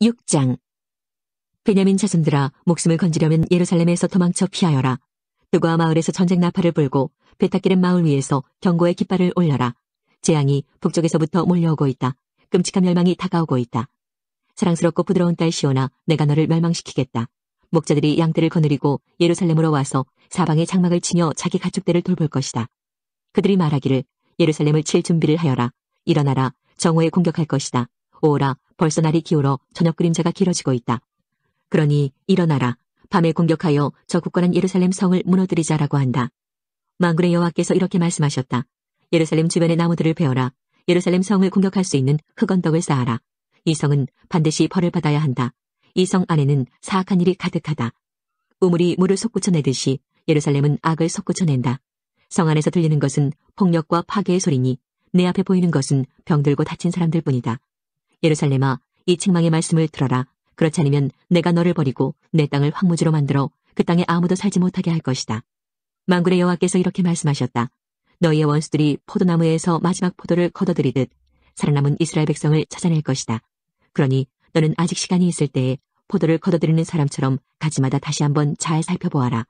6장. 베냐민 자손들아, 목숨을 건지려면 예루살렘에서 도망쳐 피하여라. 드고아 마을에서 전쟁 나팔을 불고 베타기름 마을 위에서 경고의 깃발을 올려라. 재앙이 북쪽에서부터 몰려오고 있다. 끔찍한 멸망이 다가오고 있다. 사랑스럽고 부드러운 딸 시온아, 내가 너를 멸망시키겠다. 목자들이 양떼를 거느리고 예루살렘으로 와서 사방에 장막을 치며 자기 가축들을 돌볼 것이다. 그들이 말하기를, 예루살렘을 칠 준비를 하여라. 일어나라, 정오에 공격할 것이다. 오라, 벌써 날이 기울어 저녁 그림자가 길어지고 있다. 그러니 일어나라, 밤에 공격하여 저 굳건한 예루살렘 성을 무너뜨리자라고 한다. 만군의 여호와께서 이렇게 말씀하셨다. 예루살렘 주변의 나무들을 베어라. 예루살렘 성을 공격할 수 있는 흙언덕을 쌓아라. 이 성은 반드시 벌을 받아야 한다. 이 성 안에는 사악한 일이 가득하다. 우물이 물을 솟구쳐내듯이 예루살렘은 악을 솟구쳐낸다. 성 안에서 들리는 것은 폭력과 파괴의 소리니 내 앞에 보이는 것은 병들고 다친 사람들 뿐이다. 예루살렘아, 이 책망의 말씀을 들어라. 그렇지 않으면 내가 너를 버리고 내 땅을 황무지로 만들어 그 땅에 아무도 살지 못하게 할 것이다. 만군의 여호와께서 이렇게 말씀하셨다. 너희의 원수들이 포도나무에서 마지막 포도를 걷어들이듯 살아남은 이스라엘 백성을 찾아낼 것이다. 그러니 너는 아직 시간이 있을 때에 포도를 걷어들이는 사람처럼 가지마다 다시 한번 잘 살펴보아라.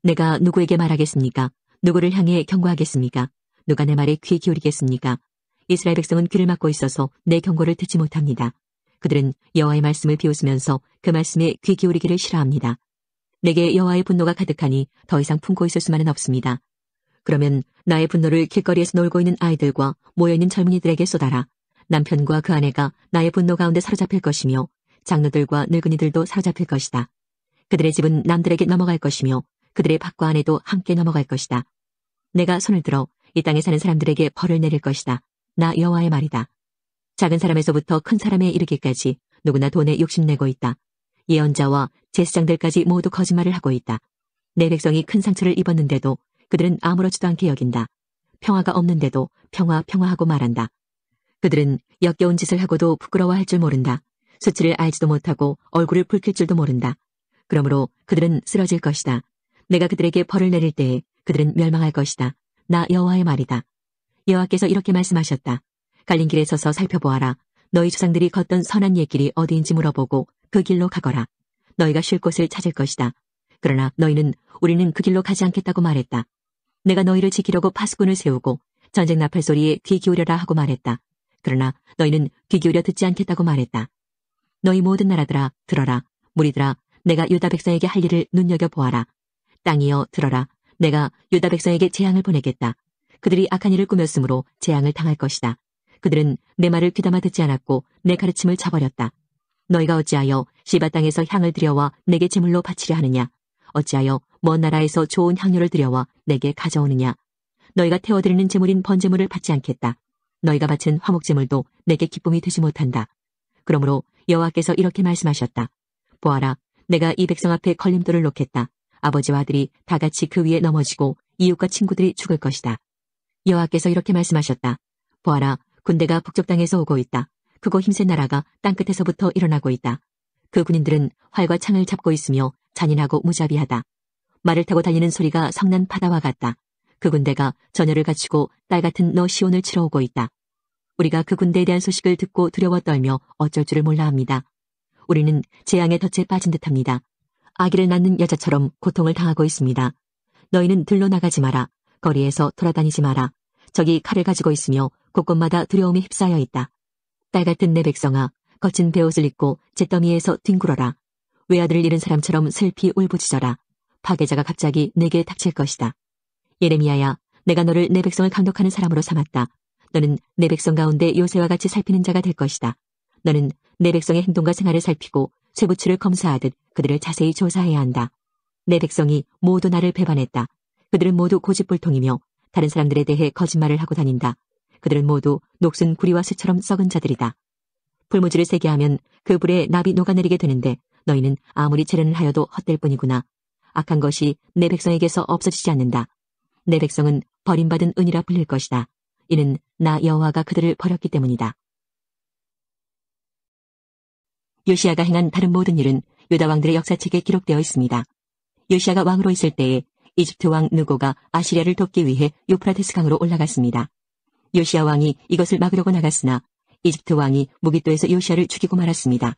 내가 누구에게 말하겠습니까? 누구를 향해 경고하겠습니까? 누가 내 말에 귀 기울이겠습니까? 이스라엘 백성은 귀를 막고 있어서 내 경고를 듣지 못합니다. 그들은 여호와의 말씀을 비웃으면서 그 말씀에 귀 기울이기를 싫어합니다. 내게 여호와의 분노가 가득하니 더 이상 품고 있을 수만은 없습니다. 그러면 나의 분노를 길거리에서 놀고 있는 아이들과 모여있는 젊은이들에게 쏟아라. 남편과 그 아내가 나의 분노 가운데 사로잡힐 것이며 장로들과 늙은이들도 사로잡힐 것이다. 그들의 집은 남들에게 넘어갈 것이며 그들의 밭과 안에도 함께 넘어갈 것이다. 내가 손을 들어 이 땅에 사는 사람들에게 벌을 내릴 것이다. 나 여호와의 말이다. 작은 사람에서부터 큰 사람에 이르기까지 누구나 돈에 욕심내고 있다. 예언자와 제사장들까지 모두 거짓말을 하고 있다. 내 백성이 큰 상처를 입었는데도 그들은 아무렇지도 않게 여긴다. 평화가 없는데도 평화하고 말한다. 그들은 역겨운 짓을 하고도 부끄러워할 줄 모른다. 수치를 알지도 못하고 얼굴을 붉힐 줄도 모른다. 그러므로 그들은 쓰러질 것이다. 내가 그들에게 벌을 내릴 때에 그들은 멸망할 것이다. 나 여호와의 말이다. 여호와께서 이렇게 말씀하셨다. 갈린 길에 서서 살펴보아라. 너희 조상들이 걷던 선한 옛길이 어디인지 물어보고 그 길로 가거라. 너희가 쉴 곳을 찾을 것이다. 그러나 너희는 우리는 그 길로 가지 않겠다고 말했다. 내가 너희를 지키려고 파수꾼을 세우고 전쟁 나팔 소리에 귀 기울여라 하고 말했다. 그러나 너희는 귀 기울여 듣지 않겠다고 말했다. 너희 모든 나라들아, 들어라. 무리들아, 내가 유다 백성에게 할 일을 눈여겨보아라. 땅이여, 들어라. 내가 유다 백성에게 재앙을 보내겠다. 그들이 악한 일을 꾸몄으므로 재앙을 당할 것이다. 그들은 내 말을 귀담아 듣지 않았고 내 가르침을 저버렸다. 너희가 어찌하여 시바 땅에서 향을 들여와 내게 제물로 바치려 하느냐? 어찌하여 먼 나라에서 좋은 향료를 들여와 내게 가져오느냐? 너희가 태워드리는 제물인 번제물을 받지 않겠다. 너희가 바친 화목제물도 내게 기쁨이 되지 못한다. 그러므로 여호와께서 이렇게 말씀하셨다. 보아라, 내가 이 백성 앞에 걸림돌을 놓겠다. 아버지와 아들이 다 같이 그 위에 넘어지고 이웃과 친구들이 죽을 것이다. 여호와께서 이렇게 말씀하셨다. 보아라, 군대가 북쪽 땅에서 오고 있다. 크고 힘센 나라가 땅끝에서부터 일어나고 있다. 그 군인들은 활과 창을 잡고 있으며 잔인하고 무자비하다. 말을 타고 달리는 소리가 성난 바다와 같다. 그 군대가 전열을 갖추고 딸 같은 너 시온을 치러 오고 있다. 우리가 그 군대에 대한 소식을 듣고 두려워 떨며 어쩔 줄을 몰라 합니다. 우리는 재앙의 덫에 빠진 듯합니다. 아기를 낳는 여자처럼 고통을 당하고 있습니다. 너희는 들로 나가지 마라. 거리에서 돌아다니지 마라. 적이 칼을 가지고 있으며 곳곳마다 두려움에 휩싸여 있다. 딸 같은 내 백성아, 거친 베옷을 입고 잿더미에서 뒹굴어라. 외아들을 잃은 사람처럼 슬피 울부짖어라. 파괴자가 갑자기 내게 닥칠 것이다. 예레미야야, 내가 너를 내 백성을 감독하는 사람으로 삼았다. 너는 내 백성 가운데 요새와 같이 살피는 자가 될 것이다. 너는 내 백성의 행동과 생활을 살피고 쇠부추를 검사하듯 그들을 자세히 조사해야 한다. 내 백성이 모두 나를 배반했다. 그들은 모두 고집불통이며 다른 사람들에 대해 거짓말을 하고 다닌다. 그들은 모두 녹슨 구리와 쇠처럼 썩은 자들이다. 불무지를 세게 하면 그 불에 납이 녹아내리게 되는데 너희는 아무리 재련을 하여도 헛될 뿐이구나. 악한 것이 내 백성에게서 없어지지 않는다. 내 백성은 버림받은 은이라 불릴 것이다. 이는 나 여호와가 그들을 버렸기 때문이다. 요시야가 행한 다른 모든 일은 유다 왕들의 역사책에 기록되어 있습니다. 요시야가 왕으로 있을 때에 이집트 왕 느고가 아시리아를 돕기 위해 유프라테스 강으로 올라갔습니다. 요시야 왕이 이것을 막으려고 나갔으나 이집트 왕이 무깃도에서 요시야를 죽이고 말았습니다.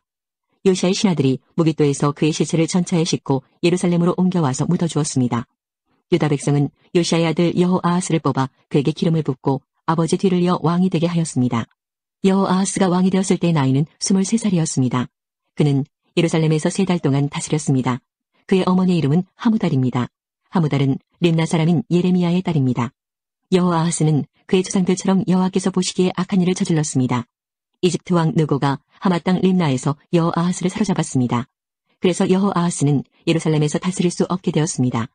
요시아의 신하들이 무깃도에서 그의 시체를 전차에 싣고 예루살렘으로 옮겨와서 묻어주었습니다. 유다 백성은 요시아의 아들 여호아하스를 뽑아 그에게 기름을 붓고 아버지 뒤를 이어 왕이 되게 하였습니다. 여호아하스가 왕이 되었을 때의 나이는 23살이었습니다. 그는 예루살렘에서 3달 동안 다스렸습니다. 그의 어머니의 이름은 하무달입니다. 하무달은 림나 사람인 예레미야의 딸입니다. 여호아하스는 그의 조상들처럼 여호와께서 보시기에 악한 일을 저질렀습니다. 이집트 왕 느고가 하마 땅 림나에서 여호아하스를 사로잡았습니다. 그래서 여호아하스는 예루살렘에서 다스릴 수 없게 되었습니다.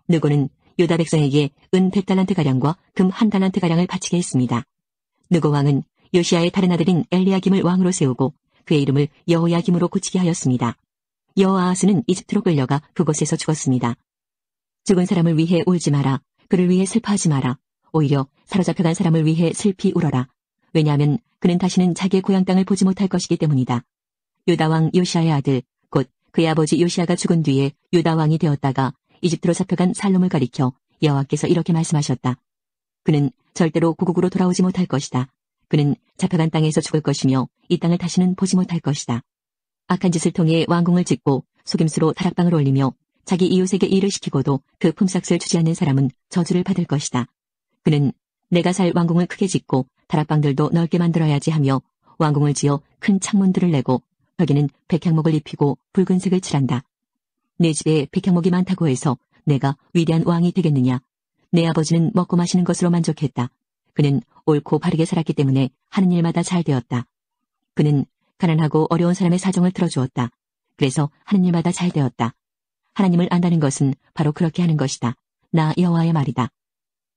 느고는 유다 백성에게 은 100달란트가량과 금 1달란트가량을 바치게 했습니다. 느고 왕은 요시아의 다른 아들인 엘리야김을 왕으로 세우고 그의 이름을 여호야김으로 고치게 하였습니다. 여호아하스는 이집트로 끌려가 그곳에서 죽었습니다. 죽은 사람을 위해 울지 마라. 그를 위해 슬퍼하지 마라. 오히려 사로잡혀간 사람을 위해 슬피 울어라. 왜냐하면 그는 다시는 자기의 고향 땅을 보지 못할 것이기 때문이다. 유다 왕 요시아의 아들, 곧 그의 아버지 요시아가 죽은 뒤에 유다 왕이 되었다가 이집트로 잡혀간 살롬을 가리켜 여호와께서 이렇게 말씀하셨다. 그는 절대로 고국으로 돌아오지 못할 것이다. 그는 잡혀간 땅에서 죽을 것이며 이 땅을 다시는 보지 못할 것이다. 악한 짓을 통해 왕궁을 짓고 속임수로 다락방을 올리며 자기 이웃에게 일을 시키고도 그 품삯을 주지 않는 사람은 저주를 받을 것이다. 그는 내가 살 왕궁을 크게 짓고 다락방들도 넓게 만들어야지 하며 왕궁을 지어 큰 창문들을 내고 벽에는 백향목을 입히고 붉은색을 칠한다. 내 집에 백향목이 많다고 해서 내가 위대한 왕이 되겠느냐. 내 아버지는 먹고 마시는 것으로 만족했다. 그는 옳고 바르게 살았기 때문에 하는 일마다 잘 되었다. 그는 가난하고 어려운 사람의 사정을 들어주었다. 그래서 하는 일마다 잘 되었다. 하나님을 안다는 것은 바로 그렇게 하는 것이다. 나 여호와의 말이다.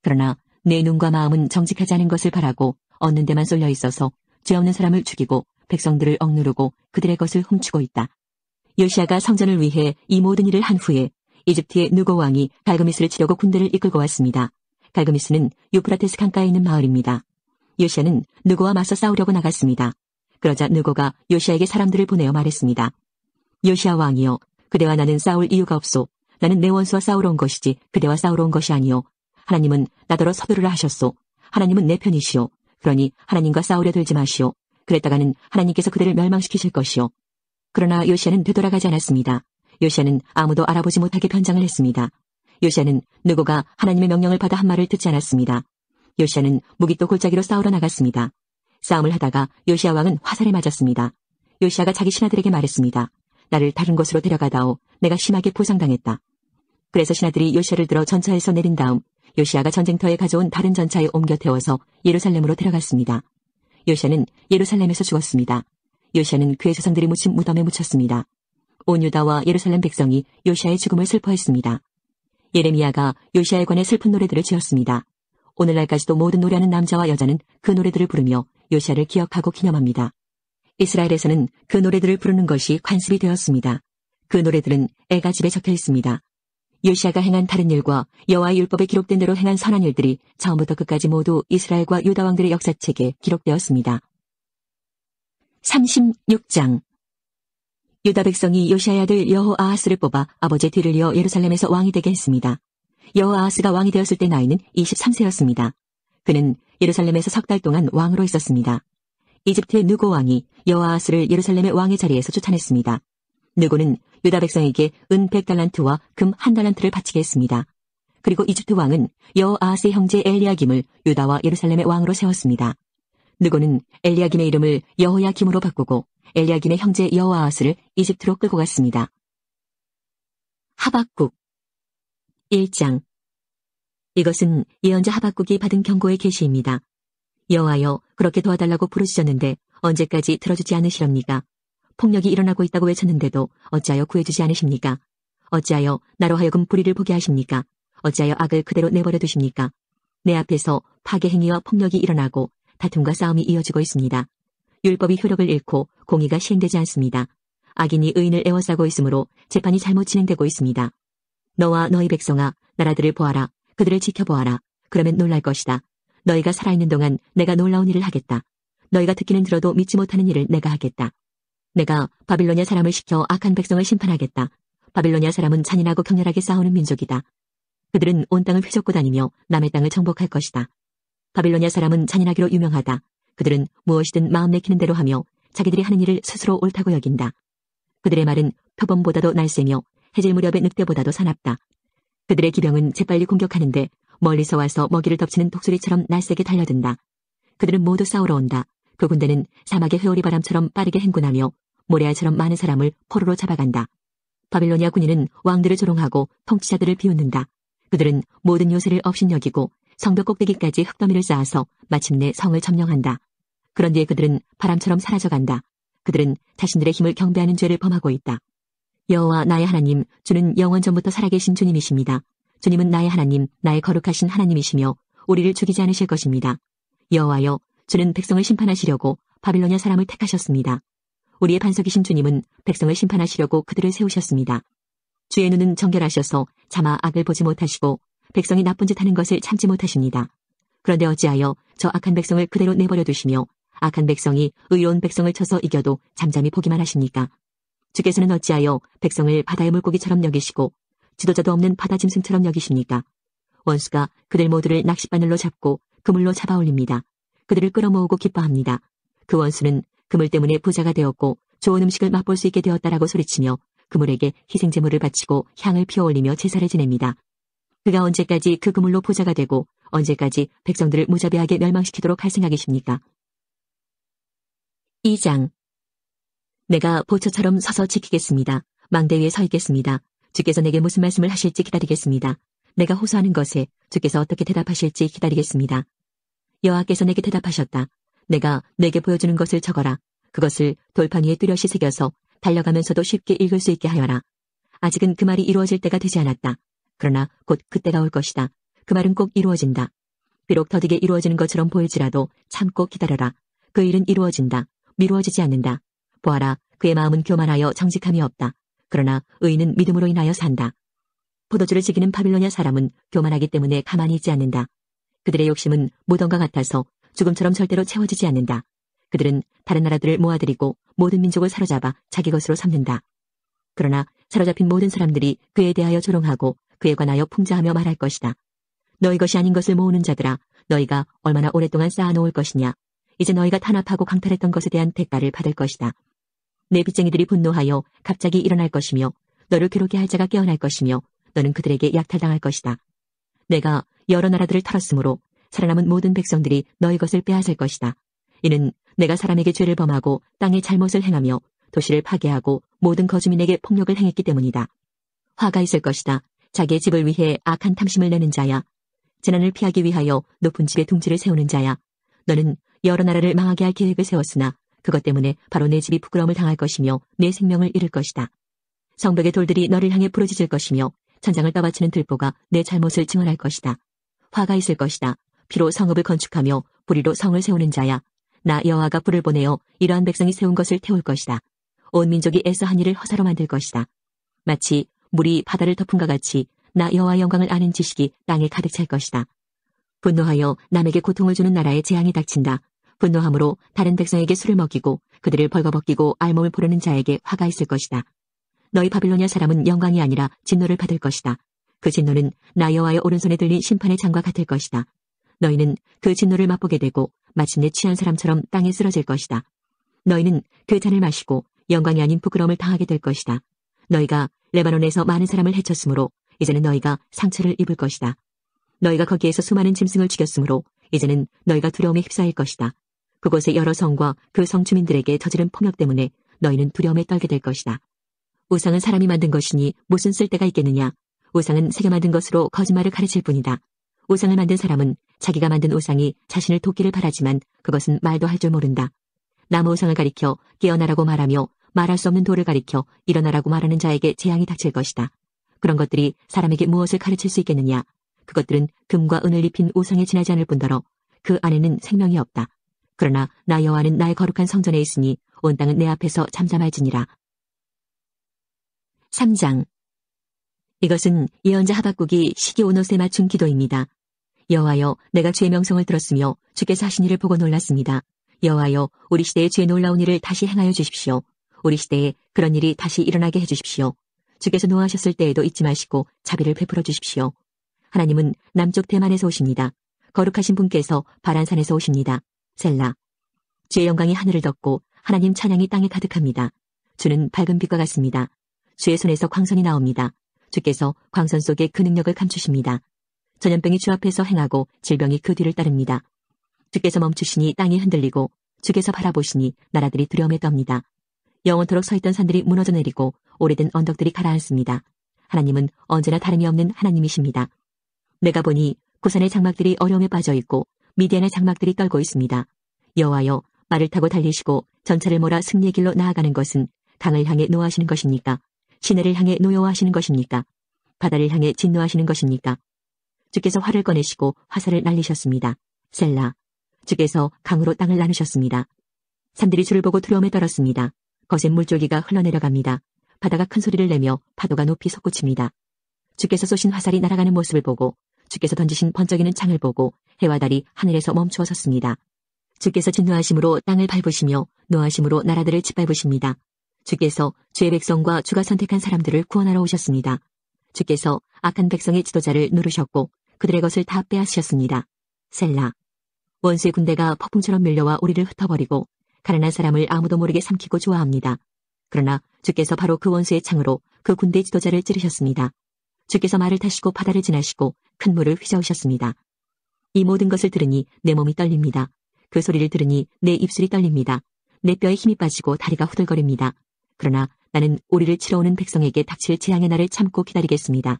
그러나 내 눈과 마음은 정직하지 않은 것을 바라고 얻는 데만 쏠려 있어서 죄 없는 사람을 죽이고 백성들을 억누르고 그들의 것을 훔치고 있다. 요시아가 성전을 위해 이 모든 일을 한 후에 이집트의 느고 왕이 갈그미스를 치려고 군대를 이끌고 왔습니다. 갈그미스는 유프라테스 강가에 있는 마을입니다. 요시아는 느고와 맞서 싸우려고 나갔습니다. 그러자 느고가 요시아에게 사람들을 보내어 말했습니다. 요시아 왕이여, 그대와 나는 싸울 이유가 없소. 나는 내 원수와 싸우러 온 것이지 그대와 싸우러 온 것이 아니오. 하나님은 나더러 서두르라 하셨소. 하나님은 내 편이시오. 그러니 하나님과 싸우려 들지 마시오. 그랬다가는 하나님께서 그대를 멸망시키실 것이오. 그러나 요시아는 되돌아가지 않았습니다. 요시아는 아무도 알아보지 못하게 변장을 했습니다. 요시아는 느고가 하나님의 명령을 받아 한 말을 듣지 않았습니다. 요시아는 무깃도 골짜기로 싸우러 나갔습니다. 싸움을 하다가 요시아 왕은 화살에 맞았습니다. 요시아가 자기 신하들에게 말했습니다. 나를 다른 곳으로 데려가다오. 내가 심하게 부상당했다. 그래서 신하들이 요시아를 들어 전차에서 내린 다음 요시아가 전쟁터에 가져온 다른 전차에 옮겨 태워서 예루살렘으로 데려갔습니다. 요시아는 예루살렘에서 죽었습니다. 요시아는 그의 조상들이 묻힌 무덤에 묻혔습니다. 온 유다와 예루살렘 백성이 요시아의 죽음을 슬퍼했습니다. 예레미야가 요시아에 관해 슬픈 노래들을 지었습니다. 오늘날까지도 모든 노래하는 남자와 여자는 그 노래들을 부르며 요시아를 기억하고 기념합니다. 이스라엘에서는 그 노래들을 부르는 것이 관습이 되었습니다. 그 노래들은 애가집에 적혀 있습니다. 요시아가 행한 다른 일과 여호와의 율법에 기록된 대로 행한 선한 일들이 처음부터 끝까지 모두 이스라엘과 유다 왕들의 역사책에 기록되었습니다. 36장 유다 백성이 요시아의 아들 여호아하스를 뽑아 아버지의 뒤를 이어 예루살렘에서 왕이 되게 했습니다. 여호아하스가 왕이 되었을 때 나이는 23세였습니다. 그는 예루살렘에서 3달 동안 왕으로 있었습니다. 이집트의 느고 왕이 여호아하스를 예루살렘의 왕의 자리에서 쫓아냈습니다. 느고는 유다 백성에게 은 100달란트와 금 1달란트를 바치게 했습니다. 그리고 이집트 왕은 여호아하스의 형제 엘리야김을 유다와 예루살렘의 왕으로 세웠습니다. 느고는 엘리야김의 이름을 여호야김으로 바꾸고 엘리야김의 형제 여호아하스를 이집트로 끌고 갔습니다. 하박국 1장 이것은 예언자 하박국이 받은 경고의 계시입니다. 여호와여, 그렇게 도와달라고 부르짖었는데 언제까지 들어주지 않으시렵니까? 폭력이 일어나고 있다고 외쳤는데도 어찌하여 구해주지 않으십니까? 어찌하여 나로 하여금 불의를 보게 하십니까? 어찌하여 악을 그대로 내버려 두십니까? 내 앞에서 파괴 행위와 폭력이 일어나고 다툼과 싸움이 이어지고 있습니다. 율법이 효력을 잃고 공의가 시행되지 않습니다. 악인이 의인을 에워싸고 있으므로 재판이 잘못 진행되고 있습니다. 너와 너희 백성아, 나라들을 보아라. 그들을 지켜보아라. 그러면 놀랄 것이다. 너희가 살아있는 동안 내가 놀라운 일을 하겠다. 너희가 듣기는 들어도 믿지 못하는 일을 내가 하겠다. 내가 바빌로니아 사람을 시켜 악한 백성을 심판하겠다. 바빌로니아 사람은 잔인하고 격렬하게 싸우는 민족이다. 그들은 온 땅을 휘젓고 다니며 남의 땅을 정복할 것이다. 바빌로니아 사람은 잔인하기로 유명하다. 그들은 무엇이든 마음 내키는 대로 하며 자기들이 하는 일을 스스로 옳다고 여긴다. 그들의 말은 표범보다도 날쌔며 해질 무렵의 늑대보다도 사납다. 그들의 기병은 재빨리 공격하는데 멀리서 와서 먹이를 덮치는 독수리처럼 날쌔게 달려든다. 그들은 모두 싸우러 온다. 그 군대는 사막의 회오리 바람처럼 빠르게 행군하며 모래알처럼 많은 사람을 포로로 잡아간다. 바빌로니아 군인은 왕들을 조롱하고 통치자들을 비웃는다. 그들은 모든 요새를 업신여기고 성벽 꼭대기까지 흙더미를 쌓아서 마침내 성을 점령한다. 그런 뒤에 그들은 바람처럼 사라져간다. 그들은 자신들의 힘을 경배하는 죄를 범하고 있다. 여호와 나의 하나님, 주는 영원 전부터 살아계신 주님이십니다. 주님은 나의 하나님, 나의 거룩하신 하나님이시며 우리를 죽이지 않으실 것입니다. 여호와여, 주는 백성을 심판하시려고 바빌로니아 사람을 택하셨습니다. 우리의 반석이신 주님은 백성을 심판하시려고 그들을 세우셨습니다. 주의 눈은 정결하셔서 차마 악을 보지 못하시고 백성이 나쁜 짓 하는 것을 참지 못하십니다. 그런데 어찌하여 저 악한 백성을 그대로 내버려 두시며 악한 백성이 의로운 백성을 쳐서 이겨도 잠잠히 보기만 하십니까? 주께서는 어찌하여 백성을 바다의 물고기처럼 여기시고 지도자도 없는 바다 짐승처럼 여기십니까? 원수가 그들 모두를 낚싯바늘로 잡고 그물로 잡아올립니다. 그들을 끌어모으고 기뻐합니다. 그 원수는 그물 때문에 부자가 되었고 좋은 음식을 맛볼 수 있게 되었다라고 소리치며 그물에게 희생제물을 바치고 향을 피워올리며 제사를 지냅니다. 그가 언제까지 그 그물로 부자가 되고 언제까지 백성들을 무자비하게 멸망시키도록 할 생각이십니까? 2장. 내가 보초처럼 서서 지키겠습니다. 망대 위에 서 있겠습니다. 주께서 내게 무슨 말씀을 하실지 기다리겠습니다. 내가 호소하는 것에 주께서 어떻게 대답하실지 기다리겠습니다. 여호와께서 내게 대답하셨다. 내가 내게 보여주는 것을 적어라. 그것을 돌판 위에 뚜렷이 새겨서 달려가면서도 쉽게 읽을 수 있게 하여라. 아직은 그 말이 이루어질 때가 되지 않았다. 그러나 곧 그때가 올 것이다. 그 말은 꼭 이루어진다. 비록 더디게 이루어지는 것처럼 보일지라도 참고 기다려라. 그 일은 이루어진다. 미루어지지 않는다. 보아라, 그의 마음은 교만하여 정직함이 없다. 그러나 의인은 믿음으로 인하여 산다. 포도주를 지키는 바빌로니아 사람은 교만하기 때문에 가만히 있지 않는다. 그들의 욕심은 무덤과 같아서 죽음처럼 절대로 채워지지 않는다. 그들은 다른 나라들을 모아들이고 모든 민족을 사로잡아 자기 것으로 삼는다. 그러나 사로잡힌 모든 사람들이 그에 대하여 조롱하고 그에 관하여 풍자하며 말할 것이다. 너희 것이 아닌 것을 모으는 자들아, 너희가 얼마나 오랫동안 쌓아놓을 것이냐. 이제 너희가 탄압하고 강탈했던 것에 대한 대가를 받을 것이다. 내 빚쟁이들이 분노하여 갑자기 일어날 것이며 너를 괴롭게 할 자가 깨어날 것이며 너는 그들에게 약탈당할 것이다. 내가 여러 나라들을 털었으므로 살아남은 모든 백성들이 너희 것을 빼앗을 것이다. 이는 내가 사람에게 죄를 범하고 땅에 잘못을 행하며 도시를 파괴하고 모든 거주민에게 폭력을 행했기 때문이다. 화가 있을 것이다. 자기의 집을 위해 악한 탐심을 내는 자야. 재난을 피하기 위하여 높은 집에 둥지를 세우는 자야. 너는 여러 나라를 망하게 할 계획을 세웠으나 그것 때문에 바로 내 집이 부끄러움을 당할 것이며 내 생명을 잃을 것이다. 성벽의 돌들이 너를 향해 부러지질 것이며 천장을 떠받치는 들보가 내 잘못을 증언할 것이다. 화가 있을 것이다. 피로 성읍을 건축하며 불의로 성을 세우는 자야. 나 여호와가 불을 보내어 이러한 백성이 세운 것을 태울 것이다. 온 민족이 애써 한 일을 허사로 만들 것이다. 마치 물이 바다를 덮은과 같이 나 여호와의 영광을 아는 지식이 땅에 가득 찰 것이다. 분노하여 남에게 고통을 주는 나라에 재앙이 닥친다. 분노함으로 다른 백성에게 술을 먹이고 그들을 벌거벗기고 알몸을 부르는 자에게 화가 있을 것이다. 너희 바빌로니아 사람은 영광이 아니라 진노를 받을 것이다. 그 진노는 나 여호와의 오른손에 들린 심판의 장과 같을 것이다. 너희는 그 진노를 맛보게 되고 마침내 취한 사람처럼 땅에 쓰러질 것이다. 너희는 그 잔을 마시고 영광이 아닌 부끄러움을 당하게 될 것이다. 너희가 레바논에서 많은 사람을 해쳤으므로 이제는 너희가 상처를 입을 것이다. 너희가 거기에서 수많은 짐승을 죽였으므로 이제는 너희가 두려움에 휩싸일 것이다. 그곳의 여러 성과 그 성 주민들에게 저지른 폭력 때문에 너희는 두려움에 떨게 될 것이다. 우상은 사람이 만든 것이니 무슨 쓸데가 있겠느냐. 우상은 새겨 만든 것으로 거짓말을 가르칠 뿐이다. 우상을 만든 사람은 자기가 만든 우상이 자신을 돕기를 바라지만 그것은 말도 할 줄 모른다. 나무 우상을 가리켜 깨어나라고 말하며 말할 수 없는 돌을 가리켜 일어나라고 말하는 자에게 재앙이 닥칠 것이다. 그런 것들이 사람에게 무엇을 가르칠 수 있겠느냐. 그것들은 금과 은을 입힌 우상에 지나지 않을 뿐더러 그 안에는 생명이 없다. 그러나 나 여호와는 나의 거룩한 성전에 있으니 온 땅은 내 앞에서 잠잠할지니라. 3장. 이것은 예언자 하박국이 시기 온 옷에 맞춘 기도입니다. 여호와여, 내가 주의 명성을 들었으며 주께서 하신 일을 보고 놀랐습니다. 여호와여, 우리 시대에 주의 놀라운 일을 다시 행하여 주십시오. 우리 시대에 그런 일이 다시 일어나게 해주십시오. 주께서 노하셨을 때에도 잊지 마시고 자비를 베풀어 주십시오. 하나님은 남쪽 대만에서 오십니다. 거룩하신 분께서 바란산에서 오십니다. 셀라. 주의 영광이 하늘을 덮고 하나님 찬양이 땅에 가득합니다. 주는 밝은 빛과 같습니다. 주의 손에서 광선이 나옵니다. 주께서 광선 속에 그 능력을 감추십니다. 전염병이 주 앞에서 행하고 질병이 그 뒤를 따릅니다. 주께서 멈추시니 땅이 흔들리고 주께서 바라보시니 나라들이 두려움에 떱니다. 영원토록 서있던 산들이 무너져 내리고 오래된 언덕들이 가라앉습니다. 하나님은 언제나 다름이 없는 하나님이십니다. 내가 보니 구산의 장막들이 어려움에 빠져 있고 미디안의 장막들이 떨고 있습니다. 여호와여, 말을 타고 달리시고 전차를 몰아 승리의 길로 나아가는 것은 강을 향해 노하시는 것입니까? 시내를 향해 노여워하시는 것입니까? 바다를 향해 진노하시는 것입니까? 주께서 활을 꺼내시고 화살을 날리셨습니다. 셀라. 주께서 강으로 땅을 나누셨습니다. 산들이 주를 보고 두려움에 떨었습니다. 거센 물줄기가 흘러내려갑니다. 바다가 큰 소리를 내며 파도가 높이 솟구칩니다. 주께서 쏘신 화살이 날아가는 모습을 보고 주께서 던지신 번쩍이는 창을 보고 해와 달이 하늘에서 멈추어 섰습니다. 주께서 진노하심으로 땅을 밟으시며 노하심으로 나라들을 짓밟으십니다. 주께서 주의 백성과 주가 선택한 사람들을 구원하러 오셨습니다. 주께서 악한 백성의 지도자를 누르셨고 그들의 것을 다 빼앗으셨습니다. 셀라. 원수의 군대가 폭풍처럼 밀려와 우리를 흩어버리고 가난한 사람을 아무도 모르게 삼키고 좋아합니다. 그러나 주께서 바로 그 원수의 창으로 그 군대의 지도자를 찌르셨습니다. 주께서 말을 타시고 바다를 지나시고 큰 물을 휘저으셨습니다. 이 모든 것을 들으니 내 몸이 떨립니다. 그 소리를 들으니 내 입술이 떨립니다. 내 뼈에 힘이 빠지고 다리가 후들거립니다. 그러나 나는 우리를 치러 오는 백성에게 닥칠 재앙의 날을 참고 기다리겠습니다.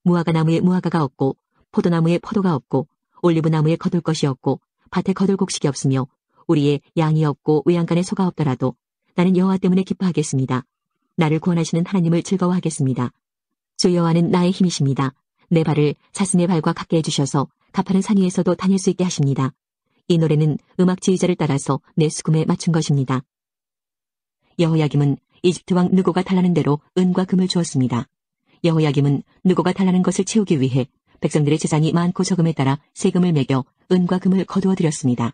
무화과 나무에 무화과가 없고 포도나무에 포도가 없고 올리브나무에 거둘 것이 없고 밭에 거둘 곡식이 없으며 우리의 양이 없고 외양간에 소가 없더라도 나는 여호와 때문에 기뻐하겠습니다. 나를 구원하시는 하나님을 즐거워하겠습니다. 주 여호와는 나의 힘이십니다. 내 발을 사슴의 발과 같게 해주셔서 가파른 산 위에서도 다닐 수 있게 하십니다. 이 노래는 음악 지휘자를 따라서 내 수금에 맞춘 것입니다. 여호야김은 이집트 왕 느고가 달라는 대로 은과 금을 주었습니다. 여호야김은 느고가 달라는 것을 채우기 위해 백성들의 재산이 많고 적음에 따라 세금을 매겨 은과 금을 거두어 드렸습니다.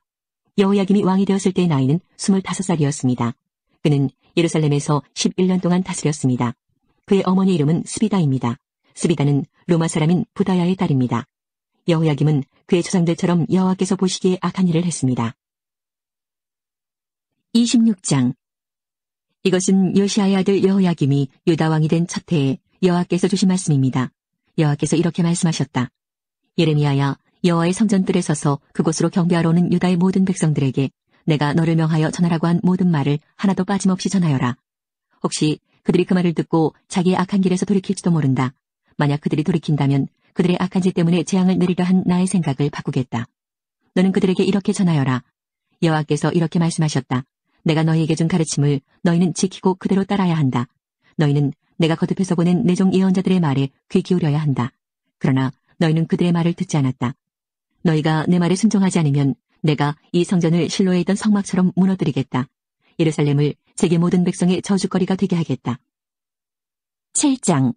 여호야김이 왕이 되었을 때의 나이는 25살이었습니다. 그는 예루살렘에서 11년 동안 다스렸습니다. 그의 어머니 이름은 스비다입니다. 스비다는 로마 사람인 부다야의 딸입니다. 여호야김은 그의 조상들처럼 여호와께서 보시기에 악한 일을 했습니다. 26장. 이것은 요시아의 아들 여호야김이 유다 왕이 된 첫 해에 여호와께서 주신 말씀입니다. 여호와께서 이렇게 말씀하셨다. 예레미야야, 여호와의 성전뜰에 서서 그곳으로 경배하러 오는 유다의 모든 백성들에게 내가 너를 명하여 전하라고 한 모든 말을 하나도 빠짐없이 전하여라. 혹시 그들이 그 말을 듣고 자기의 악한 길에서 돌이킬지도 모른다. 만약 그들이 돌이킨다면 그들의 악한 짓 때문에 재앙을 내리려 한 나의 생각을 바꾸겠다. 너는 그들에게 이렇게 전하여라. 여호와께서 이렇게 말씀하셨다. 내가 너희에게 준 가르침을 너희는 지키고 그대로 따라야 한다. 너희는 내가 거듭해서 보낸 내 종 예언자들의 말에 귀 기울여야 한다. 그러나 너희는 그들의 말을 듣지 않았다. 너희가 내 말에 순종하지 않으면 내가 이 성전을 실로에 있던 성막처럼 무너뜨리겠다. 예루살렘을 세계 모든 백성의 저주거리가 되게 하겠다. 7장.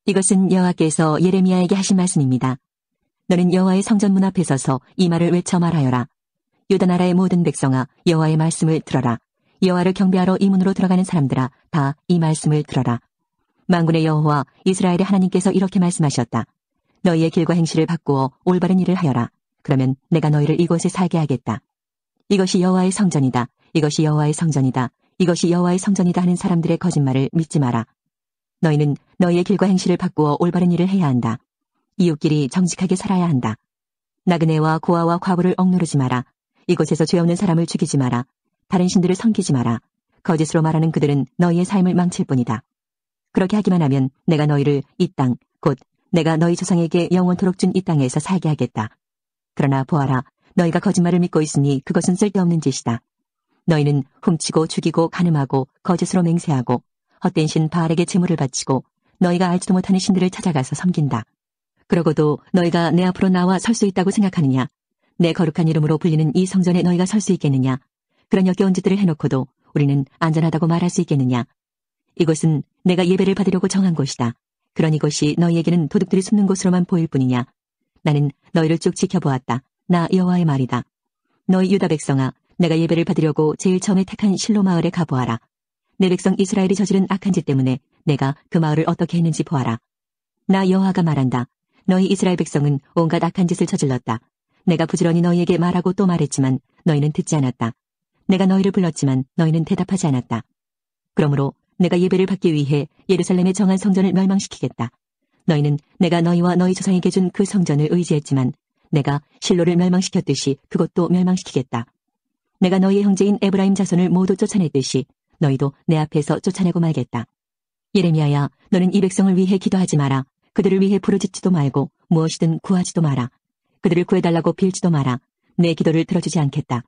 이것은 여호와께서 예레미야에게 하신 말씀입니다. 너는 여호와의 성전 문 앞에 서서 이 말을 외쳐 말하여라. 유다 나라의 모든 백성아, 여호와의 말씀을 들어라. 여호와를 경배하러 이 문으로 들어가는 사람들아, 다 이 말씀을 들어라. 만군의 여호와 이스라엘의 하나님께서 이렇게 말씀하셨다. 너희의 길과 행실을 바꾸어 올바른 일을 하여라. 그러면 내가 너희를 이곳에 살게 하겠다. 이것이 여호와의 성전이다. 이것이 여호와의 성전이다. 이것이 여호와의 성전이다 하는 사람들의 거짓말을 믿지 마라. 너희는 너희의 길과 행실을 바꾸어 올바른 일을 해야 한다. 이웃끼리 정직하게 살아야 한다. 나그네와 고아와 과부를 억누르지 마라. 이곳에서 죄 없는 사람을 죽이지 마라. 다른 신들을 섬기지 마라. 거짓으로 말하는 그들은 너희의 삶을 망칠 뿐이다. 그렇게 하기만 하면 내가 너희를 이 땅, 곧 내가 너희 조상에게 영원토록 준 이 땅에서 살게 하겠다. 그러나 보아라, 너희가 거짓말을 믿고 있으니 그것은 쓸데없는 짓이다. 너희는 훔치고 죽이고 간음하고 거짓으로 맹세하고 헛된 신 바알에게 제물을 바치고 너희가 알지도 못하는 신들을 찾아가서 섬긴다. 그러고도 너희가 내 앞으로 나와 설 수 있다고 생각하느냐? 내 거룩한 이름으로 불리는 이 성전에 너희가 설 수 있겠느냐? 그런 역겨운 짓들을 해놓고도 우리는 안전하다고 말할 수 있겠느냐? 이곳은 내가 예배를 받으려고 정한 곳이다. 그런 이곳이 너희에게는 도둑들이 숨는 곳으로만 보일 뿐이냐? 나는 너희를 쭉 지켜보았다. 나 여호와의 말이다. 너희 유다 백성아, 내가 예배를 받으려고 제일 처음에 택한 실로 마을에 가보아라. 내 백성 이스라엘이 저지른 악한 짓 때문에 내가 그 마을을 어떻게 했는지 보아라. 나 여호와가 말한다. 너희 이스라엘 백성은 온갖 악한 짓을 저질렀다. 내가 부지런히 너희에게 말하고 또 말했지만 너희는 듣지 않았다. 내가 너희를 불렀지만 너희는 대답하지 않았다. 그러므로 내가 예배를 받기 위해 예루살렘에 정한 성전을 멸망시키겠다. 너희는 내가 너희와 너희 조상에게 준 그 성전을 의지했지만 내가 실로를 멸망시켰듯이 그것도 멸망시키겠다. 내가 너희의 형제인 에브라임 자손을 모두 쫓아냈듯이 너희도 내 앞에서 쫓아내고 말겠다. 예레미야야, 너는 이 백성을 위해 기도하지 마라. 그들을 위해 부르짖지도 말고 무엇이든 구하지도 마라. 그들을 구해달라고 빌지도 마라. 내 기도를 들어주지 않겠다.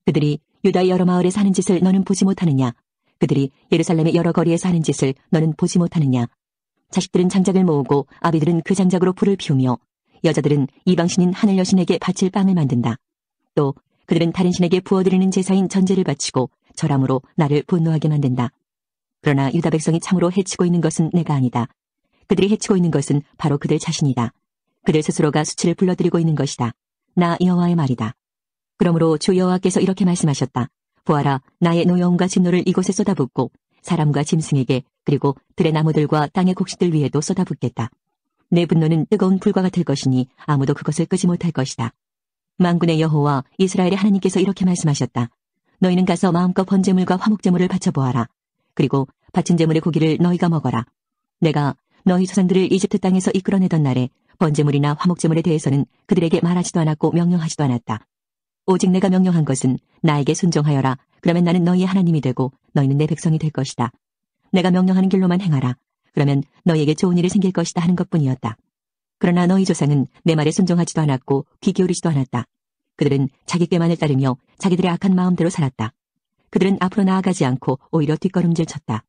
그들이 유다의 여러 마을에 사는 짓을 너는 보지 못하느냐? 그들이 예루살렘의 여러 거리에 사는 짓을 너는 보지 못하느냐? 자식들은 장작을 모으고 아비들은 그 장작으로 불을 피우며 여자들은 이방신인 하늘 여신에게 바칠 빵을 만든다. 또 그들은 다른 신에게 부어드리는 제사인 전제를 바치고 절함으로 나를 분노하게 만든다. 그러나 유다 백성이 참으로 해치고 있는 것은 내가 아니다. 그들이 해치고 있는 것은 바로 그들 자신이다. 그들 스스로가 수치를 불러들이고 있는 것이다. 나 여호와의 말이다. 그러므로 주 여호와께서 이렇게 말씀하셨다. 보아라, 나의 노여움과 진노를 이곳에 쏟아붓고 사람과 짐승에게 그리고 들의 나무들과 땅의 곡식들 위에도 쏟아붓겠다. 내 분노는 뜨거운 불과 같을 것이니 아무도 그것을 끄지 못할 것이다. 만군의 여호와 이스라엘의 하나님께서 이렇게 말씀하셨다. 너희는 가서 마음껏 번제물과 화목제물을 바쳐보아라. 그리고 바친 제물의 고기를 너희가 먹어라. 내가 너희 조상들을 이집트 땅에서 이끌어내던 날에 번제물이나 화목제물에 대해서는 그들에게 말하지도 않았고 명령하지도 않았다. 오직 내가 명령한 것은 나에게 순종하여라. 그러면 나는 너희의 하나님이 되고 너희는 내 백성이 될 것이다. 내가 명령하는 길로만 행하라. 그러면 너희에게 좋은 일이 생길 것이다 하는 것뿐이었다. 그러나 너희 조상은 내 말에 순종하지도 않았고 귀 기울이지도 않았다. 그들은 자기 꾀만을 따르며 자기들의 악한 마음대로 살았다. 그들은 앞으로 나아가지 않고 오히려 뒷걸음질 쳤다.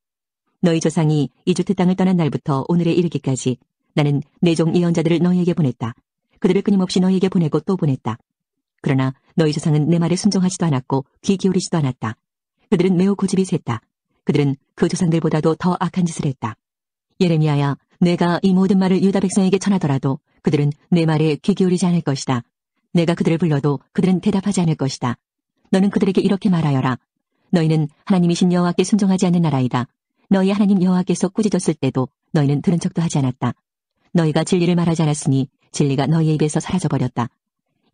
너희 조상이 이집트 땅을 떠난 날부터 오늘에 이르기까지 나는 내 종 예언자들을 너희에게 보냈다. 그들을 끊임없이 너희에게 보내고 또 보냈다. 그러나 너희 조상은 내 말에 순종하지도 않았고 귀 기울이지도 않았다. 그들은 매우 고집이 셌다. 그들은 그 조상들보다도 더 악한 짓을 했다. 예레미야야, 내가 이 모든 말을 유다 백성에게 전하더라도 그들은 내 말에 귀 기울이지 않을 것이다. 내가 그들을 불러도 그들은 대답하지 않을 것이다. 너는 그들에게 이렇게 말하여라. 너희는 하나님이신 여호와께 순종하지 않는 나라이다. 너희 하나님 여호와께서 꾸짖었을 때도 너희는 들은 척도 하지 않았다. 너희가 진리를 말하지 않았으니 진리가 너희의 입에서 사라져버렸다.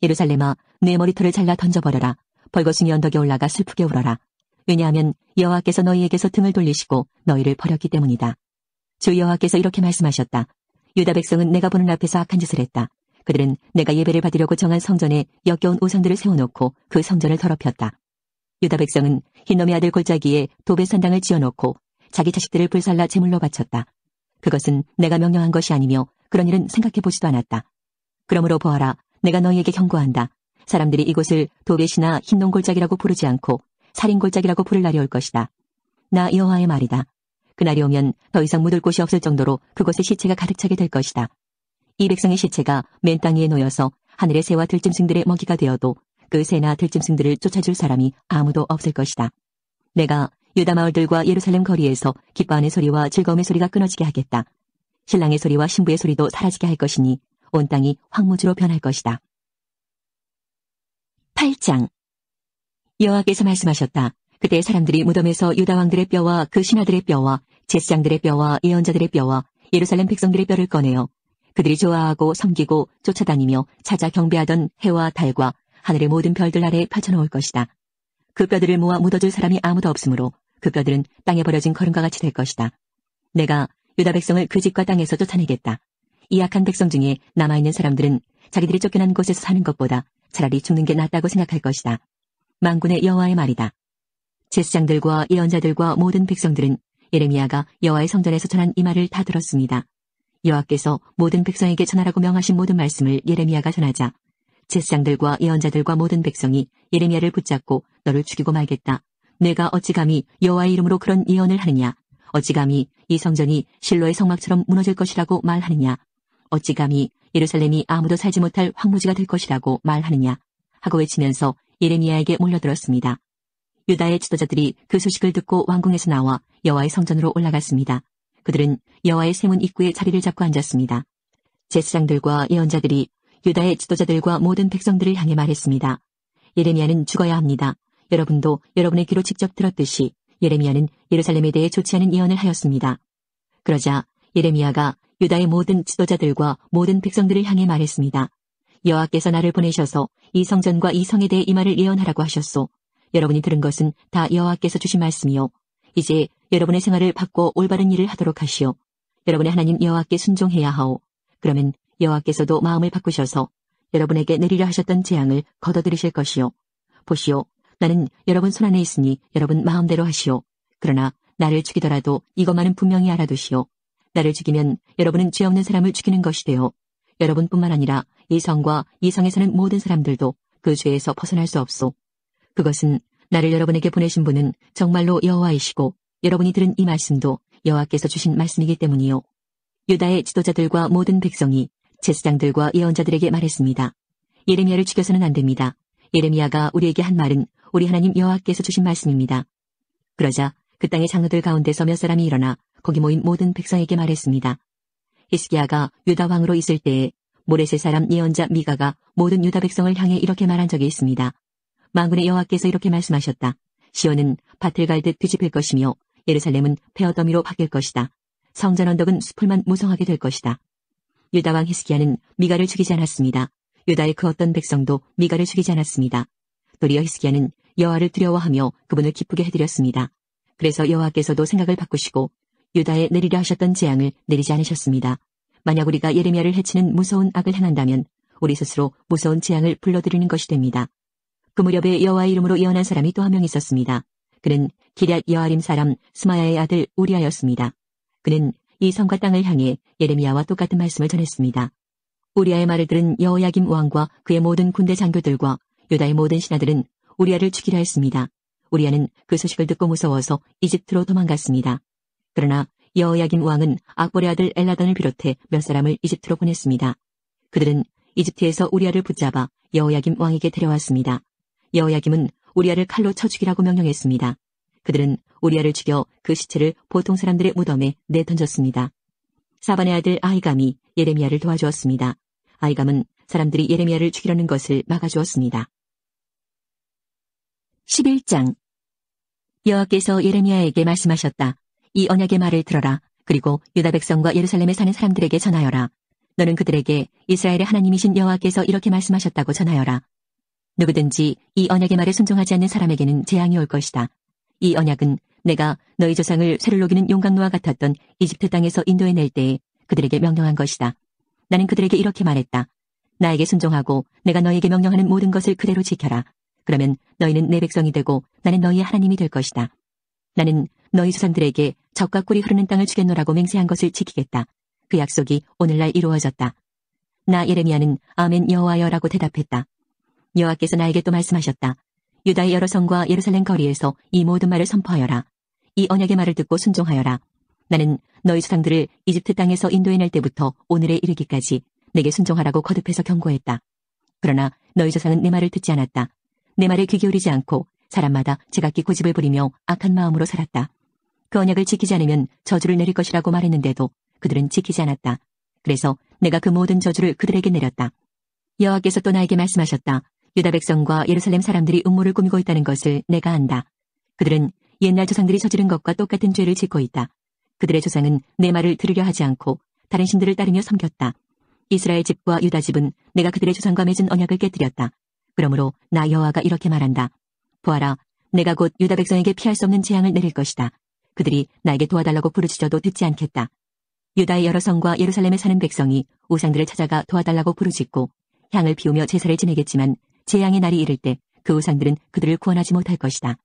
예루살렘아, 내 머리털을 잘라 던져버려라. 벌거숭이 언덕에 올라가 슬프게 울어라. 왜냐하면 여호와께서 너희에게서 등을 돌리시고 너희를 버렸기 때문이다. 주 여호와께서 이렇게 말씀하셨다. 유다 백성은 내가 보는 앞에서 악한 짓을 했다. 그들은 내가 예배를 받으려고 정한 성전에 역겨운 우상들을 세워놓고 그 성전을 더럽혔다. 유다 백성은 흰놈의 아들 골짜기에 도배산당을 지어놓고 자기 자식들을 불살라 제물로 바쳤다. 그것은 내가 명령한 것이 아니며 그런 일은 생각해보지도 않았다. 그러므로 보아라, 내가 너희에게 경고한다. 사람들이 이곳을 도벳이나 흰놈 골짜기라고 부르지 않고 살인 골짜기라고 부를 날이 올 것이다. 나 여호와의 말이다. 그날이 오면 더 이상 묻을 곳이 없을 정도로 그곳에 시체가 가득 차게 될 것이다. 이 백성의 시체가 맨 땅 위에 놓여서 하늘의 새와 들짐승들의 먹이가 되어도 그 새나 들짐승들을 쫓아줄 사람이 아무도 없을 것이다. 내가 유다 마을들과 예루살렘 거리에서 기뻐하는 소리와 즐거움의 소리가 끊어지게 하겠다. 신랑의 소리와 신부의 소리도 사라지게 할 것이니 온 땅이 황무지로 변할 것이다. 8장. 여호와께서 말씀하셨다. 그때 사람들이 무덤에서 유다 왕들의 뼈와 그 신하들의 뼈와 제사장들의 뼈와 예언자들의 뼈와 예루살렘 백성들의 뼈를 꺼내어 그들이 좋아하고 섬기고 쫓아다니며 찾아 경배하던 해와 달과 하늘의 모든 별들 아래에 펼쳐놓을 것이다. 그 뼈들을 모아 묻어줄 사람이 아무도 없으므로 그 뼈들은 땅에 버려진 거름과 같이 될 것이다. 내가 유다 백성을 그 집과 땅에서 쫓아내겠다. 이 악한 백성 중에 남아있는 사람들은 자기들이 쫓겨난 곳에서 사는 것보다 차라리 죽는 게 낫다고 생각할 것이다. 만군의 여호와의 말이다. 제사장들과 예언자들과 모든 백성들은 예레미야가 여호와의 성전에서 전한 이 말을 다 들었습니다. 여호와께서 모든 백성에게 전하라고 명하신 모든 말씀을 예레미야가 전하자 제사장들과 예언자들과 모든 백성이 예레미야를 붙잡고 너를 죽이고 말겠다. 내가 어찌 감히 여호와의 이름으로 그런 예언을 하느냐? 어찌 감히 이 성전이 실로의 성막처럼 무너질 것이라고 말하느냐? 어찌 감히 예루살렘이 아무도 살지 못할 황무지가 될 것이라고 말하느냐? 하고 외치면서 예레미야에게 몰려들었습니다. 유다의 지도자들이 그 소식을 듣고 왕궁에서 나와 여호와의 성전으로 올라갔습니다. 그들은 여호와의 세문 입구에 자리를 잡고 앉았습니다. 제사장들과 예언자들이 유다의 지도자들과 모든 백성들을 향해 말했습니다. 예레미야는 죽어야 합니다. 여러분도 여러분의 귀로 직접 들었듯이 예레미야는 예루살렘에 대해 좋지 않은 예언을 하였습니다. 그러자 예레미야가 유다의 모든 지도자들과 모든 백성들을 향해 말했습니다. 여호와께서 나를 보내셔서 이 성전과 이 성에 대해 이 말을 예언하라고 하셨소. 여러분이 들은 것은 다 여호와께서 주신 말씀이요. 이제 여러분의 생활을 바꿔 올바른 일을 하도록 하시오. 여러분의 하나님 여호와께 순종해야 하오. 그러면 여호와께서도 마음을 바꾸셔서 여러분에게 내리려 하셨던 재앙을 걷어들이실 것이오. 보시오. 나는 여러분 손안에 있으니 여러분 마음대로 하시오. 그러나 나를 죽이더라도 이것만은 분명히 알아두시오. 나를 죽이면 여러분은 죄 없는 사람을 죽이는 것이 되어 여러분뿐만 아니라 이 성과 이 성에 사는 모든 사람들도 그 죄에서 벗어날 수 없소. 그것은 나를 여러분에게 보내신 분은 정말로 여호와이시고 여러분이 들은 이 말씀도 여호와께서 주신 말씀이기 때문이요. 유다의 지도자들과 모든 백성이 제사장들과 예언자들에게 말했습니다. 예레미야를 죽여서는 안 됩니다. 예레미야가 우리에게 한 말은 우리 하나님 여호와께서 주신 말씀입니다. 그러자 그 땅의 장로들 가운데서 몇 사람이 일어나 거기 모인 모든 백성에게 말했습니다. 히스기야가 유다 왕으로 있을 때에 모레셋 사람 예언자 미가가 모든 유다 백성을 향해 이렇게 말한 적이 있습니다. 만군의 여호와께서 이렇게 말씀하셨다. 시온은 밭을 갈듯 뒤집힐 것이며 예루살렘은 폐허더미로 바뀔 것이다. 성전 언덕은 수풀만 무성하게 될 것이다. 유다 왕 히스기야는 미가를 죽이지 않았습니다. 유다의 그 어떤 백성도 미가를 죽이지 않았습니다. 도리어 히스기야는 여호와를 두려워하며 그분을 기쁘게 해드렸습니다. 그래서 여호와께서도 생각을 바꾸시고 유다에 내리려 하셨던 재앙을 내리지 않으셨습니다. 만약 우리가 예레미야를 해치는 무서운 악을 행한다면 우리 스스로 무서운 재앙을 불러들이는 것이 됩니다. 그 무렵에 여호와의 이름으로 예언한 사람이 또 한 명 있었습니다. 그는 기럇 여아림 사람 스마야의 아들 우리아였습니다. 그는 이 성과 땅을 향해 예레미야와 똑같은 말씀을 전했습니다. 우리아의 말을 들은 여호야김 왕과 그의 모든 군대 장교들과 유다의 모든 신하들은 우리아를 죽이려 했습니다. 우리아는 그 소식을 듣고 무서워서 이집트로 도망갔습니다. 그러나 여호야김 왕은 악볼의 아들 엘라단을 비롯해 몇 사람을 이집트로 보냈습니다. 그들은 이집트에서 우리아를 붙잡아 여호야김 왕에게 데려왔습니다. 여호야김은 우리아를 칼로 쳐 죽이라고 명령했습니다. 그들은 우리아를 죽여 그 시체를 보통 사람들의 무덤에 내던졌습니다. 사반의 아들 아히감이 예레미야를 도와주었습니다. 아히감은 사람들이 예레미야를 죽이려는 것을 막아주었습니다. 11장 여호와께서 예레미야에게 말씀하셨다. 이 언약의 말을 들어라. 그리고 유다 백성과 예루살렘에 사는 사람들에게 전하여라. 너는 그들에게 이스라엘의 하나님이신 여호와께서 이렇게 말씀하셨다고 전하여라. 누구든지 이 언약의 말에 순종하지 않는 사람에게는 재앙이 올 것이다. 이 언약은 내가 너희 조상을 쇠를 녹이는 용광로와 같았던 이집트 땅에서 인도해낼 때에 그들에게 명령한 것이다. 나는 그들에게 이렇게 말했다. 나에게 순종하고 내가 너희에게 명령하는 모든 것을 그대로 지켜라. 그러면 너희는 내 백성이 되고 나는 너희의 하나님이 될 것이다. 나는 너희 조상들에게 젖과 꿀이 흐르는 땅을 주겠노라고 맹세한 것을 지키겠다. 그 약속이 오늘날 이루어졌다. 나 예레미야는 아멘 여호와여라고 대답했다. 여호와께서 나에게 또 말씀하셨다. 유다의 여러 성과 예루살렘 거리에서 이 모든 말을 선포하여라. 이 언약의 말을 듣고 순종하여라. 나는 너희 조상들을 이집트 땅에서 인도해낼 때부터 오늘에 이르기까지 내게 순종하라고 거듭해서 경고했다. 그러나 너희 조상은 내 말을 듣지 않았다. 내 말에 귀 기울이지 않고 사람마다 제각기 고집을 부리며 악한 마음으로 살았다. 그 언약을 지키지 않으면 저주를 내릴 것이라고 말했는데도 그들은 지키지 않았다. 그래서 내가 그 모든 저주를 그들에게 내렸다. 여호와께서 또 나에게 말씀하셨다. 유다 백성과 예루살렘 사람들이 음모를 꾸미고 있다는 것을 내가 안다. 그들은 옛날 조상들이 저지른 것과 똑같은 죄를 짓고 있다. 그들의 조상은 내 말을 들으려 하지 않고 다른 신들을 따르며 섬겼다. 이스라엘 집과 유다 집은 내가 그들의 조상과 맺은 언약을 깨뜨렸다. 그러므로 나 여호와가 이렇게 말한다. 보아라, 내가 곧 유다 백성에게 피할 수 없는 재앙을 내릴 것이다. 그들이 나에게 도와달라고 부르짖어도 듣지 않겠다. 유다의 여러 성과 예루살렘에 사는 백성이 우상들을 찾아가 도와달라고 부르짖고 향을 피우며 제사를 지내겠지만 재앙의 날이 이를 때 그 우상들은 그들을 구원하지 못할 것이다.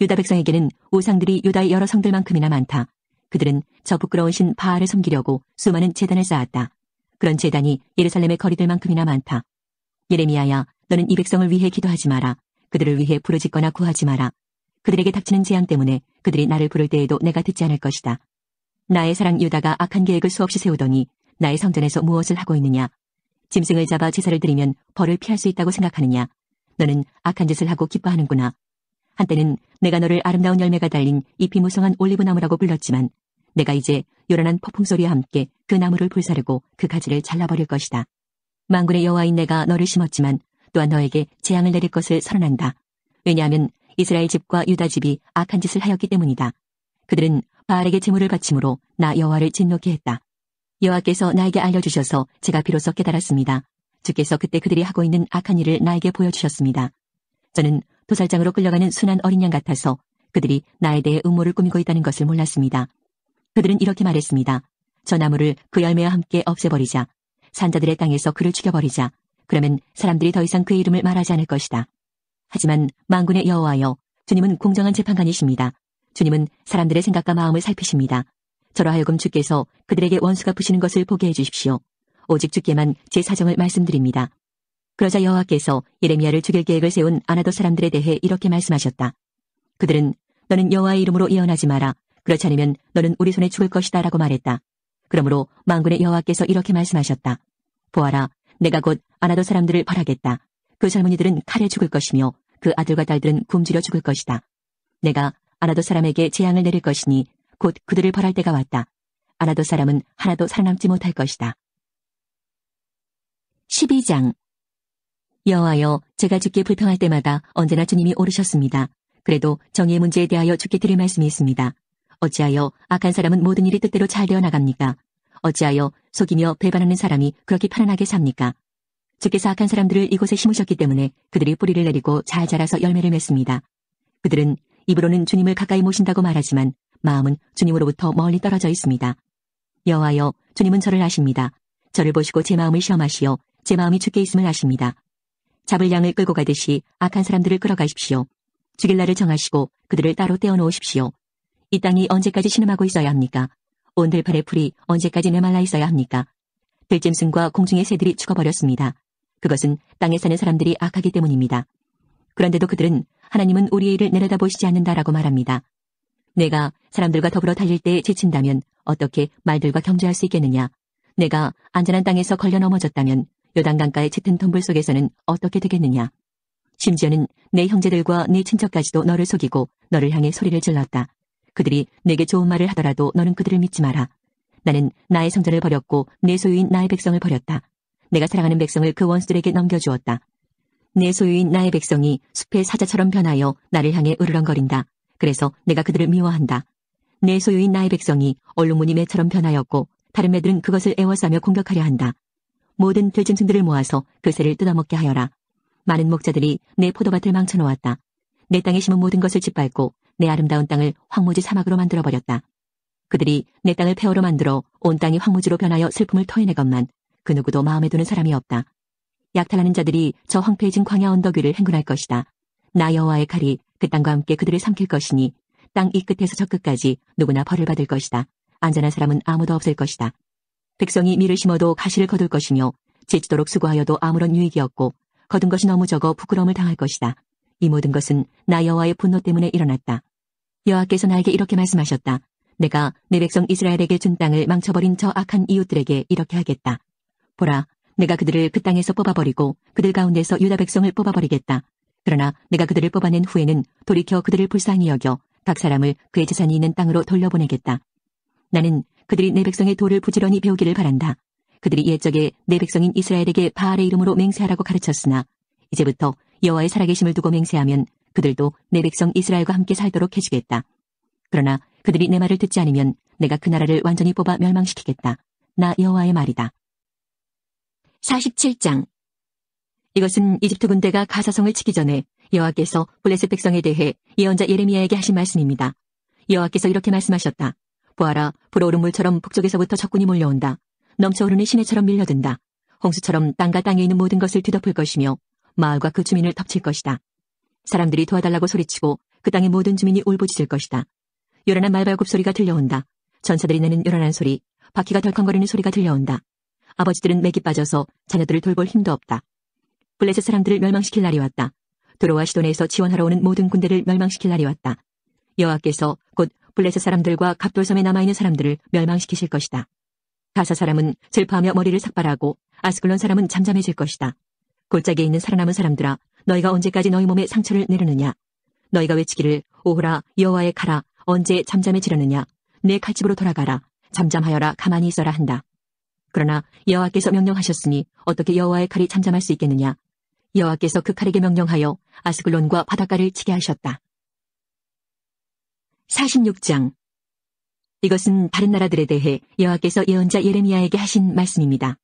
유다 백성에게는 우상들이 유다의 여러 성들만큼이나 많다. 그들은 저 부끄러운 신 바알을 섬기려고 수많은 제단을 쌓았다. 그런 제단이 예루살렘의 거리들만큼이나 많다. 예레미야야, 너는 이 백성을 위해 기도하지 마라. 그들을 위해 부르짖거나 구하지 마라. 그들에게 닥치는 재앙 때문에 그들이 나를 부를 때에도 내가 듣지 않을 것이다. 나의 사랑 유다가 악한 계획을 수없이 세우더니 나의 성전에서 무엇을 하고 있느냐? 짐승을 잡아 제사를 드리면 벌을 피할 수 있다고 생각하느냐? 너는 악한 짓을 하고 기뻐하는구나. 한때는 내가 너를 아름다운 열매가 달린 잎이 무성한 올리브나무라고 불렀지만 내가 이제 요란한 폭풍소리와 함께 그 나무를 불사르고 그 가지를 잘라버릴 것이다. 만군의 여호와인 내가 너를 심었지만 또한 너에게 재앙을 내릴 것을 선언한다. 왜냐하면 이스라엘 집과 유다 집이 악한 짓을 하였기 때문이다. 그들은 바알에게 제물을 바침으로 나 여호와를 진노케 했다. 여호와께서 나에게 알려주셔서 제가 비로소 깨달았습니다. 주께서 그때 그들이 하고 있는 악한 일을 나에게 보여주셨습니다. 저는 도살장으로 끌려가는 순한 어린 양 같아서 그들이 나에 대해 음모를 꾸미고 있다는 것을 몰랐습니다. 그들은 이렇게 말했습니다. 저 나무를 그 열매와 함께 없애버리자. 산자들의 땅에서 그를 죽여버리자. 그러면 사람들이 더 이상 그의 이름을 말하지 않을 것이다. 하지만 만군의 여호와여, 주님은 공정한 재판관이십니다. 주님은 사람들의 생각과 마음을 살피십니다. 저로 하여금 주께서 그들에게 원수 갚으시는 것을 보게 해주십시오. 오직 주께만 제 사정을 말씀드립니다. 그러자 여호와께서 예레미야를 죽일 계획을 세운 아나돗 사람들에 대해 이렇게 말씀하셨다. 그들은 너는 여호와의 이름으로 예언하지 마라. 그렇지 않으면 너는 우리 손에 죽을 것이다 라고 말했다. 그러므로 만군의 여호와께서 이렇게 말씀하셨다. 보아라, 내가 곧 아나돗 사람들을 벌하겠다. 그 젊은이들은 칼에 죽을 것이며 그 아들과 딸들은 굶주려 죽을 것이다. 내가 아나돗 사람에게 재앙을 내릴 것이니 곧 그들을 벌할 때가 왔다. 아나돗 사람은 하나도 살아남지 못할 것이다. 12장. 여호와여, 제가 주께 불평할 때마다 언제나 주님이 오르셨습니다. 그래도 정의의 문제에 대하여 주께 드릴 말씀이 있습니다. 어찌하여 악한 사람은 모든 일이 뜻대로 잘 되어 나갑니까? 어찌하여 속이며 배반하는 사람이 그렇게 편안하게 삽니까? 주께서 악한 사람들을 이곳에 심으셨기 때문에 그들이 뿌리를 내리고 잘 자라서 열매를 맺습니다. 그들은 입으로는 주님을 가까이 모신다고 말하지만 마음은 주님으로부터 멀리 떨어져 있습니다. 여호와여, 주님은 저를 아십니다. 저를 보시고 제 마음을 시험하시어 제 마음이 주께 있음을 아십니다. 잡을 양을 끌고 가듯이 악한 사람들을 끌어가십시오. 죽일 날을 정하시고 그들을 따로 떼어놓으십시오. 이 땅이 언제까지 신음하고 있어야 합니까? 온 들판의 풀이 언제까지 메말라 있어야 합니까? 들짐승과 공중의 새들이 죽어버렸습니다. 그것은 땅에 사는 사람들이 악하기 때문입니다. 그런데도 그들은 하나님은 우리의 일을 내려다보시지 않는다라고 말합니다. 내가 사람들과 더불어 달릴 때 지친다면 어떻게 말들과 경주할 수 있겠느냐? 내가 안전한 땅에서 걸려 넘어졌다면 요단강가의 짙은 동굴 속에서는 어떻게 되겠느냐? 심지어는 내 형제들과 내 친척까지도 너를 속이고 너를 향해 소리를 질렀다. 그들이 내게 좋은 말을 하더라도 너는 그들을 믿지 마라. 나는 나의 성전을 버렸고 내 소유인 나의 백성을 버렸다. 내가 사랑하는 백성을 그 원수들에게 넘겨주었다. 내 소유인 나의 백성이 숲의 사자처럼 변하여 나를 향해 으르렁거린다. 그래서 내가 그들을 미워한다. 내 소유인 나의 백성이 얼룩무늬 매처럼 변하였고 다른 매들은 그것을 애워싸며 공격하려 한다. 모든 들짐승들을 모아서 그 새를 뜯어먹게 하여라. 많은 목자들이 내 포도밭을 망쳐놓았다. 내 땅에 심은 모든 것을 짓밟고 내 아름다운 땅을 황무지 사막으로 만들어버렸다. 그들이 내 땅을 폐허로 만들어 온 땅이 황무지로 변하여 슬픔을 토해내건만 그 누구도 마음에 두는 사람이 없다. 약탈하는 자들이 저 황폐해진 광야 언덕 위를 행군할 것이다. 나 여호와의 칼이 그 땅과 함께 그들을 삼킬 것이니 땅 이 끝에서 저 끝까지 누구나 벌을 받을 것이다. 안전한 사람은 아무도 없을 것이다. 백성이 밀을 심어도 가시를 거둘 것이며 지치도록 수고하여도 아무런 유익이 없고 거둔 것이 너무 적어 부끄러움을 당할 것이다. 이 모든 것은 나 여호와의 분노 때문에 일어났다. 여호와께서 나에게 이렇게 말씀하셨다. 내가 내 백성 이스라엘에게 준 땅을 망쳐버린 저 악한 이웃들에게 이렇게 하겠다. 보라, 내가 그들을 그 땅에서 뽑아버리고 그들 가운데서 유다 백성을 뽑아버리겠다. 그러나 내가 그들을 뽑아낸 후에는 돌이켜 그들을 불쌍히 여겨 각 사람을 그의 재산이 있는 땅으로 돌려보내겠다. 나는 그들이 내 백성의 도를 부지런히 배우기를 바란다. 그들이 옛적에 내 백성인 이스라엘에게 바알의 이름으로 맹세하라고 가르쳤으나 이제부터 여호와의 살아계심을 두고 맹세하면 그들도 내 백성 이스라엘과 함께 살도록 해주겠다. 그러나 그들이 내 말을 듣지 않으면 내가 그 나라를 완전히 뽑아 멸망시키겠다. 나 여호와의 말이다. 47장. 이것은 이집트 군대가 가사성을 치기 전에 여호와께서 블레셋 백성에 대해 예언자 예레미야에게 하신 말씀입니다. 여호와께서 이렇게 말씀하셨다. 보아라, 불어오른 물처럼 북쪽에서부터 적군이 몰려온다. 넘쳐흐르는 시내처럼 밀려든다. 홍수처럼 땅과 땅에 있는 모든 것을 뒤덮을 것이며 마을과 그 주민을 덮칠 것이다. 사람들이 도와달라고 소리치고 그 땅의 모든 주민이 울부짖을 것이다. 요란한 말발굽 소리가 들려온다. 전사들이 내는 요란한 소리, 바퀴가 덜컹거리는 소리가 들려온다. 아버지들은 맥이 빠져서 자녀들을 돌볼 힘도 없다. 블레셋 사람들을 멸망시킬 날이 왔다. 도로와 시돈에서 지원하러 오는 모든 군대를 멸망시킬 날이 왔다. 여호와께서 곧 블레셋 사람들과 갑돌섬에 남아있는 사람들을 멸망시키실 것이다. 가사 사람은 슬퍼하며 머리를 삭발하고 아스글론 사람은 잠잠해질 것이다. 골짜기에 있는 살아남은 사람들아, 너희가 언제까지 너희 몸에 상처를 내려느냐? 너희가 외치기를 오호라 여호와의 칼아 언제 잠잠해지려느냐? 내 칼집으로 돌아가라. 잠잠하여라. 가만히 있어라 한다. 그러나 여호와께서 명령하셨으니 어떻게 여호와의 칼이 잠잠할 수 있겠느냐? 여호와께서 그 칼에게 명령하여 아스글론과 바닷가를 치게 하셨다. 46장. 이것은 다른 나라들에 대해 여호와께서 예언자 예레미야에게 하신 말씀입니다.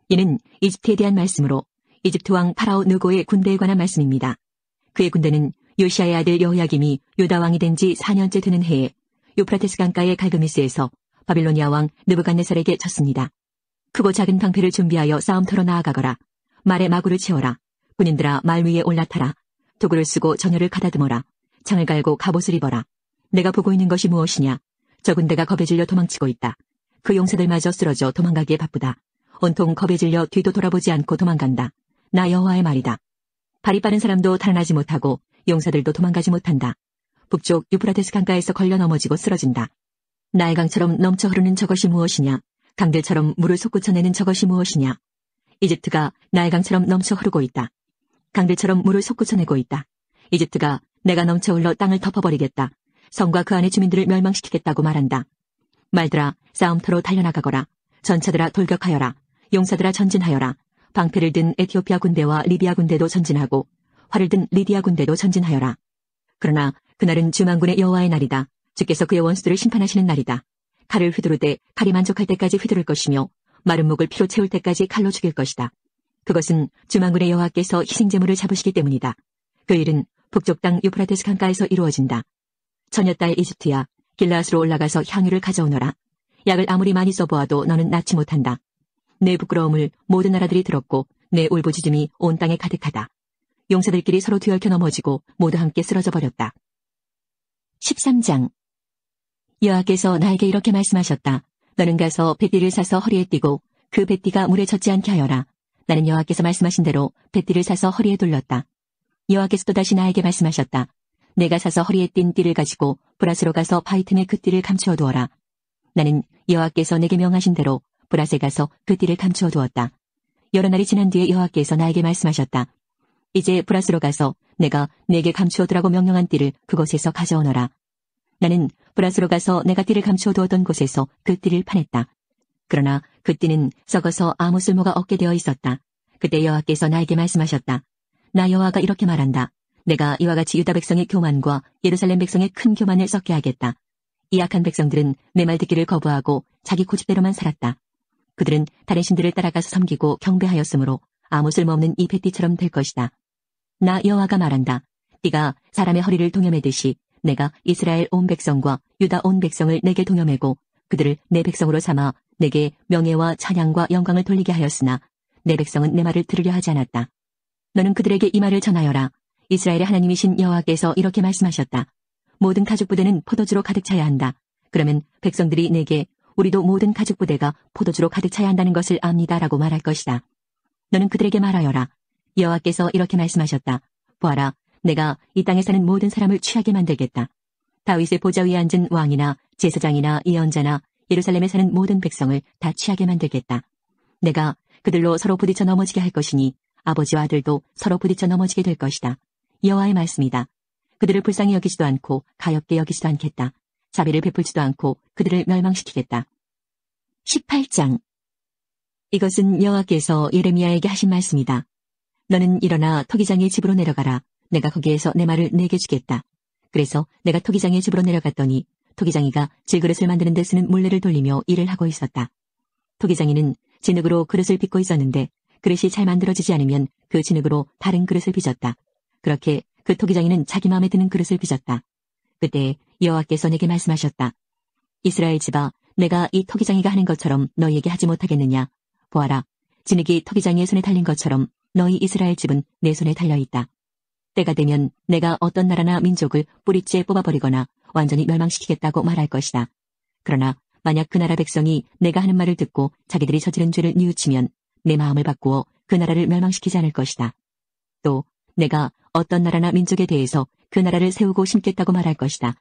이는 이집트에 대한 말씀으로 이집트 왕 파라오 느고의 군대에 관한 말씀입니다. 그의 군대는 요시아의 아들 여호야김이 유다 왕이 된 지 4년째 되는 해에 유프라테스 강가의 갈그미스에서 바빌로니아 왕 느부갓네살에게 졌습니다. 크고 작은 방패를 준비하여 싸움터로 나아가거라. 말에 마구를 치워라. 군인들아 말 위에 올라타라. 도구를 쓰고 전열을 가다듬어라. 창을 갈고 갑옷을 입어라. 내가 보고 있는 것이 무엇이냐. 저 군대가 겁에 질려 도망치고 있다. 그 용사들마저 쓰러져 도망가기에 바쁘다. 온통 겁에 질려 뒤도 돌아보지 않고 도망간다. 나 여호와의 말이다. 발이 빠른 사람도 달아나지 못하고 용사들도 도망가지 못한다. 북쪽 유프라테스 강가에서 걸려 넘어지고 쓰러진다. 나의 강처럼 넘쳐 흐르는 저것이 무엇이냐. 강들처럼 물을 솟구쳐내는 저것이 무엇이냐. 이집트가 나의 강처럼 넘쳐 흐르고 있다. 강들처럼 물을 솟구쳐내고 있다. 이집트가 내가 넘쳐 흘러 땅을 덮어버리겠다. 성과 그 안의 주민들을 멸망시키겠다고 말한다. 말들아 싸움터로 달려나가거라. 전차들아 돌격하여라. 용사들아 전진하여라. 방패를 든 에티오피아 군대와 리비아 군대도 전진하고 활을 든 리디아 군대도 전진하여라. 그러나 그날은 주만군의 여호와의 날이다. 주께서 그의 원수들을 심판하시는 날이다. 칼을 휘두르되 칼이 만족할 때까지 휘두를 것이며 마른 목을 피로 채울 때까지 칼로 죽일 것이다. 그것은 주만군의 여호와께서 희생제물을 잡으시기 때문이다. 그 일은 북쪽 땅 유프라테스 강가에서 이루어진다. 처녀딸 이집트야, 길라앗으로 올라가서 향유를 가져오너라. 약을 아무리 많이 써보아도 너는 낫지 못한다. 내 부끄러움을 모든 나라들이 들었고 내 울부짖음이 온 땅에 가득하다. 용사들끼리 서로 뒤얽혀 넘어지고 모두 함께 쓰러져 버렸다. 13장. 여호와께서 나에게 이렇게 말씀하셨다. 너는 가서 뱃띠를 사서 허리에 띠고 그 뱃띠가 물에 젖지 않게 하여라. 나는 여호와께서 말씀하신 대로 뱃띠를 사서 허리에 둘렀다. 여호와께서 또다시 나에게 말씀하셨다. 내가 사서 허리에 띈 띠를 가지고 브라스로 가서 바위 틈에 그 띠를 감추어 두어라. 나는 여호와께서 내게 명하신 대로 브라스에 가서 그 띠를 감추어 두었다. 여러 날이 지난 뒤에 여호와께서 나에게 말씀하셨다. 이제 브라스로 가서 내가 내게 감추어 두라고 명령한 띠를 그곳에서 가져오너라. 나는 브라스로 가서 내가 띠를 감추어 두었던 곳에서 그 띠를 파냈다. 그러나 그 띠는 썩어서 아무 쓸모가 없게 되어 있었다. 그때 여호와께서 나에게 말씀하셨다. 나 여호와가 이렇게 말한다. 내가 이와 같이 유다 백성의 교만과 예루살렘 백성의 큰 교만을 섞게 하겠다. 이 악한 백성들은 내 말 듣기를 거부하고 자기 고집대로만 살았다. 그들은 다른 신들을 따라가서 섬기고 경배하였으므로 아무 쓸모없는 이 뱃띠처럼 될 것이다. 나 여호와가 말한다. 띠가 사람의 허리를 동여매듯이 내가 이스라엘 온 백성과 유다 온 백성을 내게 동여매고 그들을 내 백성으로 삼아 내게 명예와 찬양과 영광을 돌리게 하였으나 내 백성은 내 말을 들으려 하지 않았다. 너는 그들에게 이 말을 전하여라. 이스라엘의 하나님이신 여호와께서 이렇게 말씀하셨다. 모든 가죽 부대는 포도주로 가득 차야 한다. 그러면 백성들이 내게 우리도 모든 가죽 부대가 포도주로 가득 차야 한다는 것을 압니다라고 말할 것이다. 너는 그들에게 말하여라. 여호와께서 이렇게 말씀하셨다. 보아라, 내가 이 땅에 사는 모든 사람을 취하게 만들겠다. 다윗의 보좌 위에 앉은 왕이나 제사장이나 예언자나 예루살렘에 사는 모든 백성을 다 취하게 만들겠다. 내가 그들로 서로 부딪혀 넘어지게 할 것이니 아버지와 아들도 서로 부딪혀 넘어지게 될 것이다. 여호와의 말씀이다. 그들을 불쌍히 여기지도 않고 가엾게 여기지도 않겠다. 자비를 베풀지도 않고 그들을 멸망시키겠다. 18장. 이것은 여호와께서 예레미야에게 하신 말씀이다. 너는 일어나 토기장의 집으로 내려가라. 내가 거기에서 내 말을 내게 주겠다. 그래서 내가 토기장의 집으로 내려갔더니 토기장이가 질그릇을 만드는 데 쓰는 물레를 돌리며 일을 하고 있었다. 토기장이는 진흙으로 그릇을 빚고 있었는데 그릇이 잘 만들어지지 않으면 그 진흙으로 다른 그릇을 빚었다. 그렇게 그 토기장이는 자기 마음에 드는 그릇을 빚었다. 그때 여호와께서 내게 말씀하셨다. 이스라엘 집아, 내가 이 토기장이가 하는 것처럼 너희에게 하지 못하겠느냐. 보아라, 진흙이 토기장이의 손에 달린 것처럼 너희 이스라엘 집은 내 손에 달려있다. 때가 되면 내가 어떤 나라나 민족을 뿌리째 뽑아버리거나 완전히 멸망시키겠다고 말할 것이다. 그러나 만약 그 나라 백성이 내가 하는 말을 듣고 자기들이 저지른 죄를 뉘우치면 내 마음을 바꾸어 그 나라를 멸망시키지 않을 것이다. 또 내가 어떤 나라나 민족에 대해서 그 나라를 세우고 심겠다고 말할 것이다.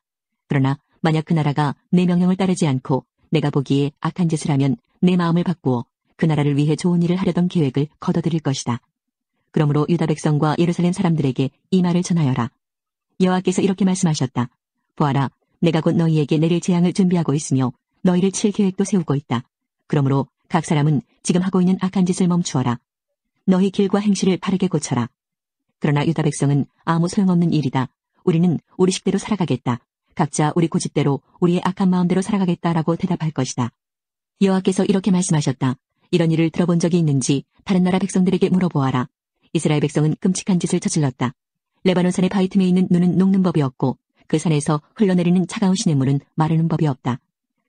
그러나 만약 그 나라가 내 명령을 따르지 않고 내가 보기에 악한 짓을 하면 내 마음을 바꾸어 그 나라를 위해 좋은 일을 하려던 계획을 거둬들일 것이다. 그러므로 유다 백성과 예루살렘 사람들에게 이 말을 전하여라. 여호와께서 이렇게 말씀하셨다. 보아라, 내가 곧 너희에게 내릴 재앙을 준비하고 있으며 너희를 칠 계획도 세우고 있다. 그러므로 각 사람은 지금 하고 있는 악한 짓을 멈추어라. 너희 길과 행실을 바르게 고쳐라. 그러나 유다 백성은 아무 소용없는 일이다. 우리는 우리 식대로 살아가겠다. 각자 우리 고집대로 우리의 악한 마음대로 살아가겠다라고 대답할 것이다. 여호와께서 이렇게 말씀하셨다. 이런 일을 들어본 적이 있는지 다른 나라 백성들에게 물어보아라. 이스라엘 백성은 끔찍한 짓을 저질렀다. 레바논 산의 바위 틈에 있는 눈은 녹는 법이 없고 그 산에서 흘러내리는 차가운 시냇물은 마르는 법이 없다.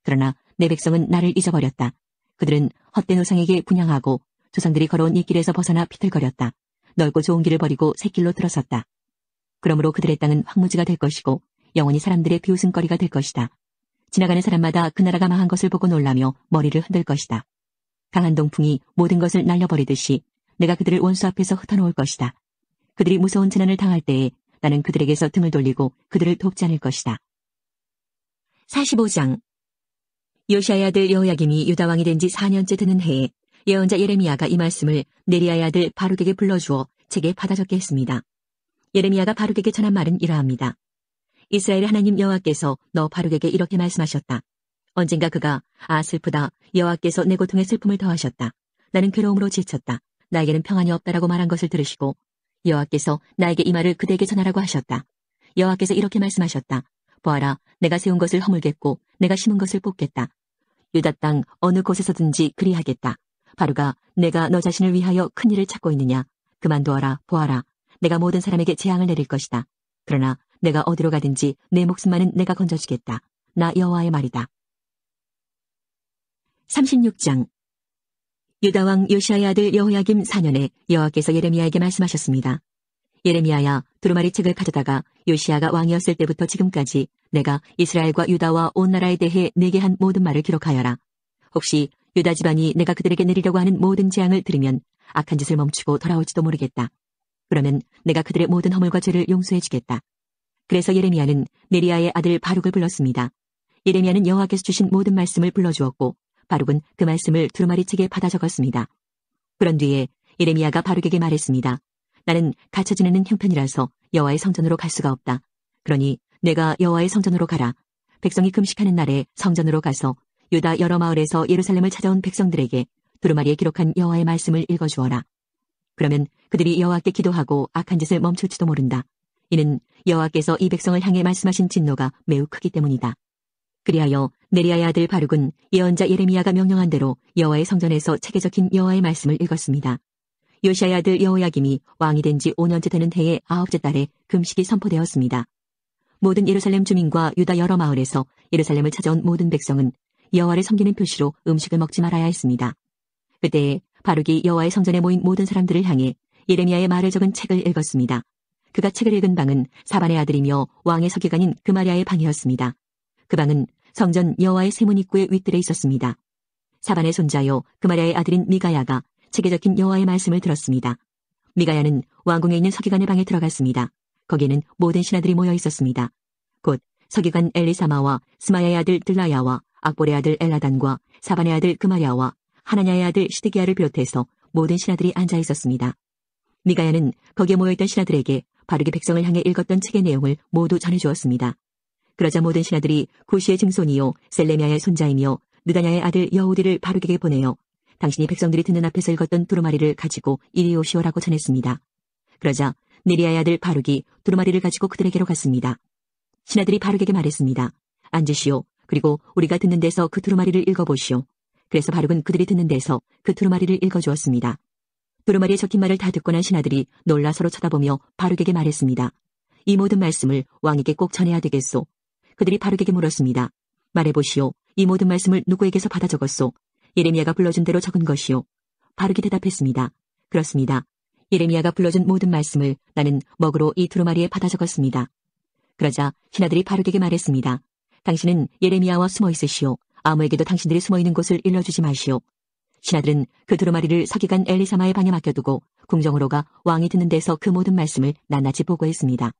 그러나 내 백성은 나를 잊어버렸다. 그들은 헛된 우상에게 분향하고 조상들이 걸어온 이 길에서 벗어나 비틀거렸다. 넓고 좋은 길을 버리고 새 길로 들어섰다. 그러므로 그들의 땅은 황무지가 될 것이고 영원히 사람들의 비웃음거리가 될 것이다. 지나가는 사람마다 그 나라가 망한 것을 보고 놀라며 머리를 흔들 것이다. 강한 동풍이 모든 것을 날려버리듯이 내가 그들을 원수 앞에서 흩어놓을 것이다. 그들이 무서운 재난을 당할 때에 나는 그들에게서 등을 돌리고 그들을 돕지 않을 것이다. 45장 요시아의 아들 여호야김이 유다 왕이 된 지 4년째 되는 해에 예언자 예레미야가 이 말씀을 네리야의 아들 바룩에게 불러주어 책에 받아 적게 했습니다. 예레미야가 바룩에게 전한 말은 이러합니다. 이스라엘의 하나님 여호와께서 너 바룩에게 이렇게 말씀하셨다. 언젠가 그가 슬프다. 여호와께서 내 고통에 슬픔을 더하셨다. 나는 괴로움으로 지쳤다. 나에게는 평안이 없다라고 말한 것을 들으시고 여호와께서 나에게 이 말을 그대에게 전하라고 하셨다. 여호와께서 이렇게 말씀하셨다. 보아라, 내가 세운 것을 허물겠고 내가 심은 것을 뽑겠다. 유다 땅 어느 곳에서든지 그리하겠다. 바룩아, 내가 너 자신을 위하여 큰 일을 찾고 있느냐? 그만두어라. 보아라, 내가 모든 사람에게 재앙을 내릴 것이다. 그러나 내가 어디로 가든지 내 목숨만은 내가 건져주겠다. 나 여호와의 말이다. 36장 유다 왕 요시아의 아들 여호야김 4년에 여호와께서 예레미야에게 말씀하셨습니다. 예레미야야, 두루마리 책을 가져다가 요시아가 왕이었을 때부터 지금까지 내가 이스라엘과 유다와 온 나라에 대해 내게 한 모든 말을 기록하여라. 혹시 유다 집안이 내가 그들에게 내리려고 하는 모든 재앙을 들으면 악한 짓을 멈추고 돌아올지도 모르겠다. 그러면 내가 그들의 모든 허물과 죄를 용서해주겠다. 그래서 예레미야는 네리야의 아들 바룩을 불렀습니다. 예레미야는 여호와께서 주신 모든 말씀을 불러주었고 바룩은 그 말씀을 두루마리 책에 받아 적었습니다. 그런 뒤에 예레미야가 바룩에게 말했습니다. 나는 갇혀 지내는 형편이라서 여호와의 성전으로 갈 수가 없다. 그러니 내가 여호와의 성전으로 가라. 백성이 금식하는 날에 성전으로 가서 유다 여러 마을에서 예루살렘을 찾아온 백성들에게 두루마리에 기록한 여호와의 말씀을 읽어주어라. 그러면 그들이 여호와께 기도하고 악한 짓을 멈출지도 모른다. 이는 여호와께서 이 백성을 향해 말씀하신 진노가 매우 크기 때문이다. 그리하여 네리야의 아들 바룩은 예언자 예레미야가 명령한 대로 여호와의 성전에서 책에 적힌 여호와의 말씀을 읽었습니다. 요시아의 아들 여호야김이 왕이 된 지 5년째 되는 해의 9째 달에 금식이 선포되었습니다. 모든 예루살렘 주민과 유다 여러 마을에서 예루살렘을 찾아온 모든 백성은 여호와를 섬기는 표시로 음식을 먹지 말아야 했습니다. 그때 바룩이 여호와의 성전에 모인 모든 사람들을 향해 예레미야의 말을 적은 책을 읽었습니다. 그가 책을 읽은 방은 사반의 아들이며 왕의 서기관인 그마리아의 방이었습니다. 그 방은 성전 여호와의 세문 입구의 윗뜰에 있었습니다. 사반의 손자요 그마리아의 아들인 미가야가 책에 적힌 여호와의 말씀을 들었습니다. 미가야는 왕궁에 있는 서기관의 방에 들어갔습니다. 거기에는 모든 신하들이 모여 있었습니다. 곧 서기관 엘리사마와 스마야의 아들 들라야와 악볼의 아들 엘라단과 사반의 아들 그마리아와 하나냐의 아들 시드기야를 비롯해서 모든 신하들이 앉아 있었습니다. 미가야는 거기에 모여있던 신하들에게 바룩이 백성을 향해 읽었던 책의 내용을 모두 전해주었습니다. 그러자 모든 신하들이 구시의 증손이요 셀레미야의 손자이며 느다냐의 아들 여우디를 바룩에게 보내어 당신이 백성들이 듣는 앞에서 읽었던 두루마리를 가지고 이리 오시오라고 전했습니다. 그러자 네리야의 아들 바룩이 두루마리를 가지고 그들에게로 갔습니다. 신하들이 바룩에게 말했습니다. 앉으시오. 그리고 우리가 듣는 데서 그 두루마리를 읽어보시오. 그래서 바룩은 그들이 듣는 데서 그 두루마리를 읽어주었습니다. 두루마리에 적힌 말을 다 듣고 난 신하들이 놀라 서로 쳐다보며 바룩에게 말했습니다. 이 모든 말씀을 왕에게 꼭 전해야 되겠소. 그들이 바룩에게 물었습니다. 말해보시오. 이 모든 말씀을 누구에게서 받아 적었소? 예레미야가 불러준 대로 적은 것이요. 바룩이 대답했습니다. 그렇습니다. 예레미야가 불러준 모든 말씀을 나는 먹으로 이 두루마리에 받아 적었습니다. 그러자 신하들이 바룩에게 말했습니다. 당신은 예레미야와 숨어 있으시오. 아무에게도 당신들이 숨어 있는 곳을 일러주지 마시오. 신하들은 그 두루마리를 서기관 엘리사마의 방에 맡겨두고 궁정으로 가 왕이 듣는 데서 그 모든 말씀을 낱낱이 보고했습니다.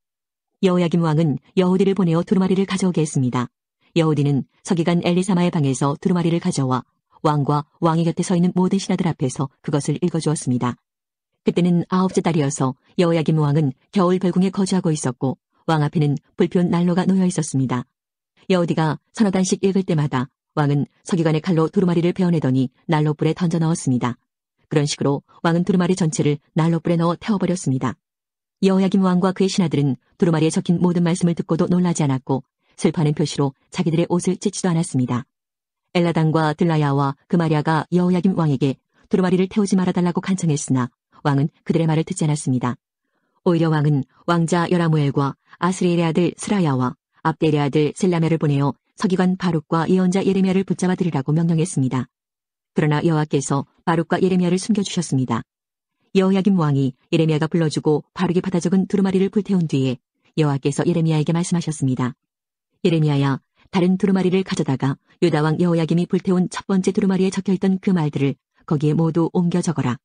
여호야김 왕은 여호디를 보내어 두루마리를 가져오게 했습니다. 여호디는 서기관 엘리사마의 방에서 두루마리를 가져와 왕과 왕의 곁에 서 있는 모든 신하들 앞에서 그것을 읽어주었습니다. 그때는 9째 달이어서 여호야김 왕은 겨울 별궁에 거주하고 있었고 왕 앞에는 불피운 난로가 놓여 있었습니다. 여호디가 서너 단씩 읽을 때마다 왕은 서기관의 칼로 두루마리를 베어내더니 난로불에 던져 넣었습니다. 그런 식으로 왕은 두루마리 전체를 난로불에 넣어 태워버렸습니다. 여호야김 왕과 그의 신하들은 두루마리에 적힌 모든 말씀을 듣고도 놀라지 않았고 슬퍼하는 표시로 자기들의 옷을 찢지도 않았습니다. 엘라단과 들라야와 그마리아가 여호야김 왕에게 두루마리를 태우지 말아달라고 간청했으나 왕은 그들의 말을 듣지 않았습니다. 오히려 왕은 왕자 여라무엘과 아스리엘의 아들 스라야와 압델의 아들 셀라메를 보내어 서기관 바룩과 예언자 예레미야를 붙잡아 들으라고 명령했습니다. 그러나 여호와께서 바룩과 예레미야를 숨겨주셨습니다. 여호야김 왕이 예레미야가 불러주고 바룩이 받아 적은 두루마리를 불태운 뒤에 여호와께서 예레미야에게 말씀하셨습니다. 예레미야야, 다른 두루마리를 가져다가 유다 왕 여호야김이 불태운 첫 번째 두루마리에 적혀있던 그 말들을 거기에 모두 옮겨 적어라.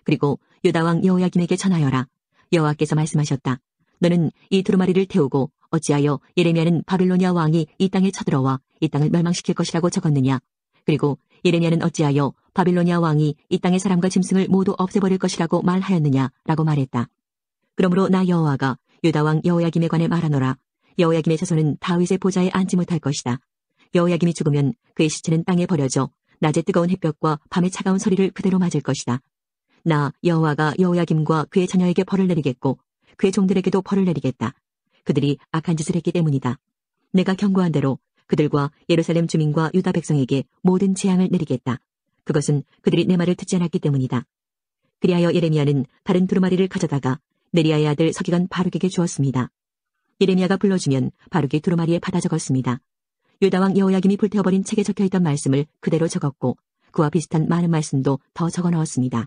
그리고 유다 왕 여호야김에게 전하여라. 여호와께서 말씀하셨다. 너는 이 두루마리를 태우고 어찌하여 예레미야는 바빌로니아 왕이 이 땅에 쳐들어와 이 땅을 멸망시킬 것이라고 적었느냐. 그리고 예레미야는 어찌하여 바빌로니아 왕이 이 땅의 사람과 짐승을 모두 없애버릴 것이라고 말하였느냐라고 말했다. 그러므로 나 여호와가 유다 왕 여호야김에 관해 말하노라. 여호야김의 자손은 다윗의 보좌에 앉지 못할 것이다. 여호야김이 죽으면 그의 시체는 땅에 버려져 낮에 뜨거운 햇볕과 밤의 차가운 소리를 그대로 맞을 것이다. 나 여호와가 여호야김과 그의 자녀에게 벌을 내리겠고 그의 종들에게도 벌을 내리겠다. 그들이 악한 짓을 했기 때문이다. 내가 경고한 대로 그들과 예루살렘 주민과 유다 백성에게 모든 재앙을 내리겠다. 그것은 그들이 내 말을 듣지 않았기 때문이다. 그리하여 예레미야는 다른 두루마리를 가져다가 네리야의 아들 서기관 바룩에게 주었습니다. 예레미야가 불러주면 바룩이 두루마리에 받아 적었습니다. 유다 왕 여호야김이 불태워버린 책에 적혀있던 말씀을 그대로 적었고 그와 비슷한 많은 말씀도 더 적어 넣었습니다.